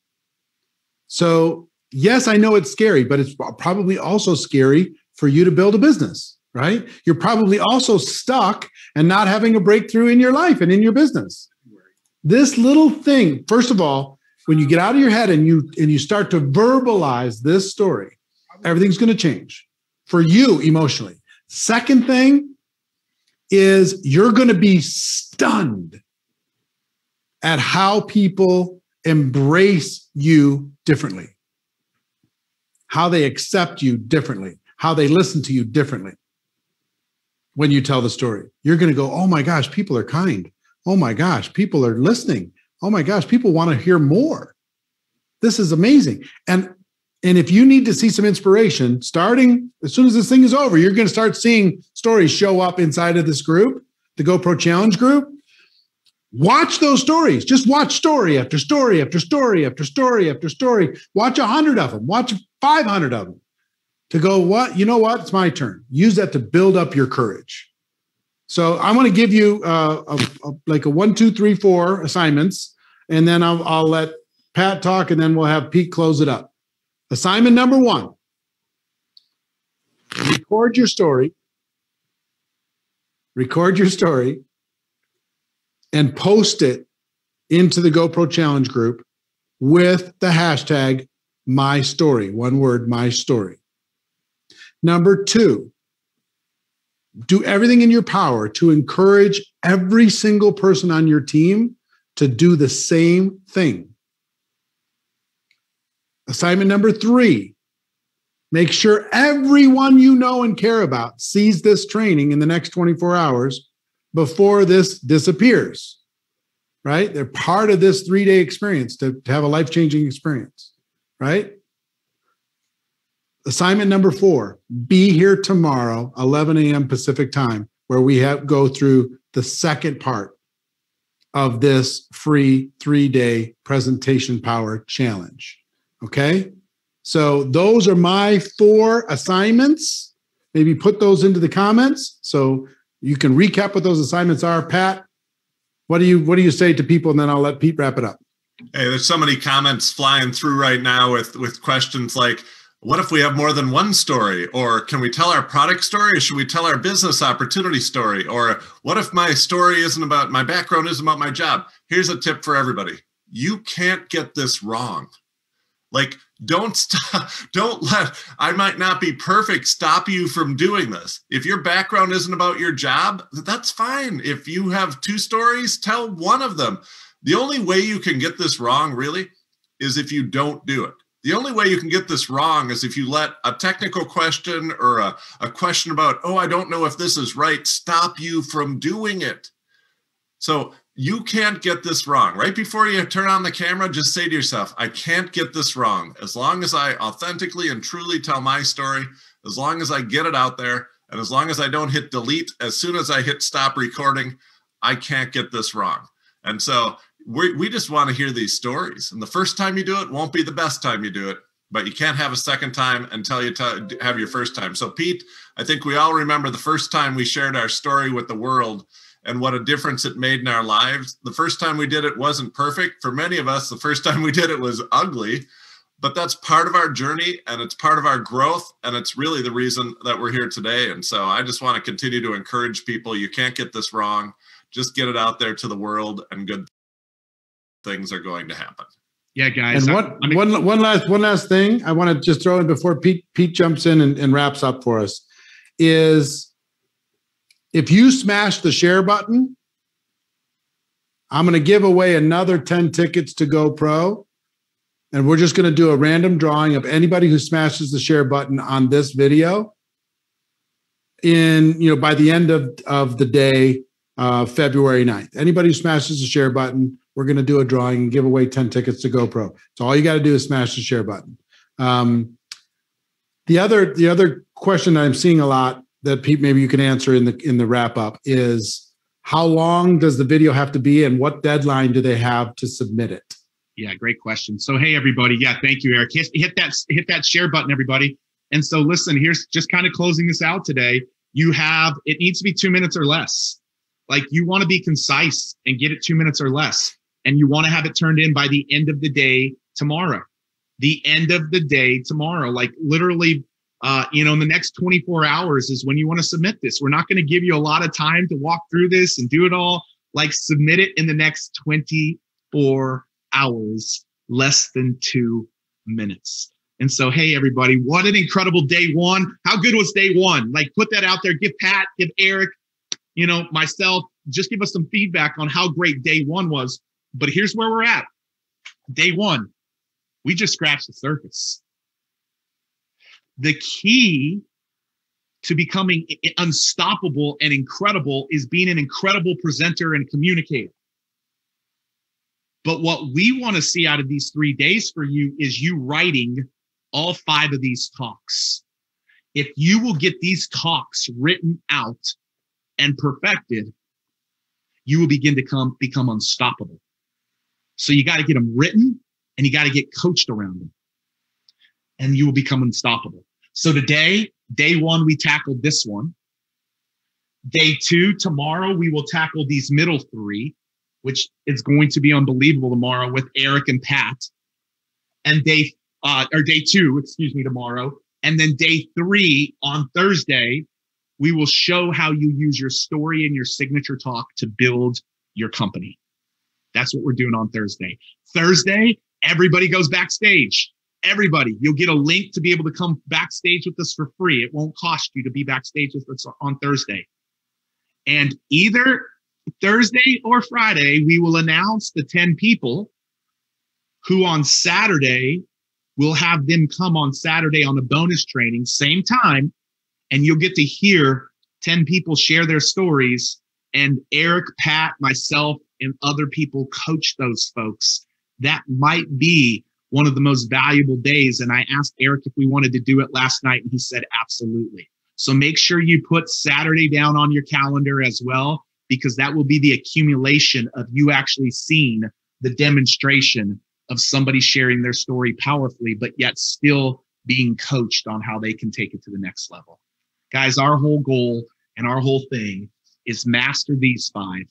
So yes, I know it's scary, but it's probably also scary for you to build a business, right? You're probably also stuck and not having a breakthrough in your life and in your business. This little thing, first of all, when you get out of your head and you start to verbalize this story, everything's going to change for you emotionally. Second thing is you're going to be stunned at how people embrace you differently, how they accept you differently, how they listen to you differently when you tell the story. You're going to go, oh my gosh, people are kind. Oh my gosh, people are listening. Oh my gosh, people want to hear more. This is amazing. And if you need to see some inspiration, starting as soon as this thing is over, you're going to start seeing stories show up inside of this group, the GoPro Challenge group. Watch those stories. Just watch story after story after story after story after story. Watch 100 of them. Watch 500 of them to go, what? You know what? It's my turn. Use that to build up your courage. So I want to give you like a 1, 2, 3, 4 assignments, and then I'll let Pat talk, and then we'll have Pete close it up. Assignment number 1, record your story, and post it into the GoPro Challenge group with the hashtag #mystory, one word, my story. Number 2, do everything in your power to encourage every single person on your team to do the same thing. Assignment number 3, make sure everyone you know and care about sees this training in the next 24 hours before this disappears, right? They're part of this 3-day experience to have a life-changing experience, right? Assignment number 4, be here tomorrow, 11 a.m. Pacific time, where we go through the second part of this free 3-day presentation power challenge. Okay? So those are my 4 assignments. Maybe put those into the comments so you can recap what those assignments are. Pat, what do you say to people? And then I'll let Pete wrap it up. Hey, there's so many comments flying through right now with questions like, what if we have more than one story? Or can we tell our product story? Or should we tell our business opportunity story? Or what if my story isn't about my background, isn't about my job? Here's a tip for everybody. You can't get this wrong. Like, don't stop, don't let, I might not be perfect, stop you from doing this. If your background isn't about your job, that's fine. If you have 2 stories, tell one of them. The only way you can get this wrong, really, is if you don't do it. The only way you can get this wrong is if you let a technical question or a question about, oh, I don't know if this is right, stop you from doing it. So you can't get this wrong. Right before you turn on the camera, just say to yourself, I can't get this wrong. As long as I authentically and truly tell my story, as long as I get it out there, and as long as I don't hit delete, as soon as I hit stop recording, I can't get this wrong. And so we just want to hear these stories. And the first time you do it won't be the best time you do it, but you can't have a second time until you have your first time. So Pete, I think we all remember the first time we shared our story with the world and what a difference it made in our lives. The first time we did it wasn't perfect. For many of us, the first time we did it was ugly, but that's part of our journey and it's part of our growth. And it's really the reason that we're here today. And so I just want to continue to encourage people. You can't get this wrong. Just get it out there to the world and good things are going to happen. Yeah, guys. And one last thing I want to just throw in before Pete jumps in and wraps up for us is if you smash the share button, I'm going to give away another 10 tickets to GoPro. And we're just going to do a random drawing of anybody who smashes the share button on this video by the end of the day, February 9th. Anybody who smashes the share button, we're going to do a drawing and give away 10 tickets to GoPro. So all you got to do is smash the share button. The other question that I'm seeing a lot that Pete, maybe you can answer in the wrap up is how long does the video have to be and what deadline do they have to submit it? Yeah, great question. So, hey, everybody. Yeah, thank you, Eric. Hit that share button, everybody. And so listen, here's just kind of closing this out today. It needs to be 2 minutes or less. Like you want to be concise and get it 2 minutes or less. And you want to have it turned in by the end of the day tomorrow. The end of the day tomorrow. Like literally, in the next 24 hours is when you want to submit this. We're not going to give you a lot of time to walk through this and do it all. Like submit it in the next 24 hours, less than 2 minutes. And so, hey, everybody, what an incredible day one. How good was day one? Like put that out there. Give Pat, give Eric, myself, just give us some feedback on how great day one was. But here's where we're at. Day one, we just scratched the surface. The key to becoming unstoppable and incredible is being an incredible presenter and communicator. But what we want to see out of these 3 days for you is you writing all 5 of these talks. If you will get these talks written out and perfected, you will begin to become unstoppable. So you got to get them written and you got to get coached around them and you will become unstoppable. So today, day one, we tackled this one. Day 2, tomorrow, we will tackle these middle 3, which is going to be unbelievable tomorrow with Eric and Pat. And day 2, tomorrow. And then day 3 on Thursday, we will show how you use your story and your signature talk to build your company. That's what we're doing on Thursday. Thursday, everybody goes backstage. Everybody, you'll get a link to be able to come backstage with us for free. It won't cost you to be backstage with us on Thursday. And either Thursday or Friday, we will announce the 10 people who on Saturday, we'll have them come on Saturday on the bonus training, same time, and you'll get to hear 10 people share their stories. And Eric, Pat, myself, and other people coach those folks. That might be one of the most valuable days. And I asked Eric if we wanted to do it last night, and he said, absolutely. So make sure you put Saturday down on your calendar as well, because that will be the accumulation of you actually seeing the demonstration of somebody sharing their story powerfully, but yet still being coached on how they can take it to the next level. Guys, our whole goal and our whole thing is master these 5,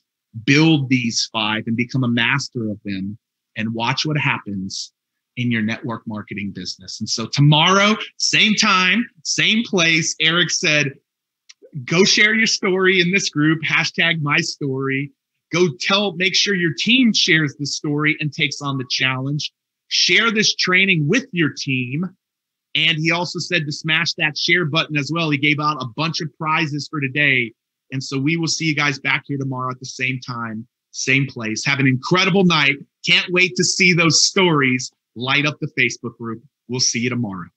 build these 5 and become a master of them, and watch what happens in your network marketing business. And so tomorrow, same time, same place, Eric said, go share your story in this group, #mystory. Go make sure your team shares the story and takes on the challenge. Share this training with your team. And he also said to smash that share button as well. He gave out a bunch of prizes for today. And so we will see you guys back here tomorrow at the same time, same place. Have an incredible night. Can't wait to see those stories light up the Facebook group. We'll see you tomorrow.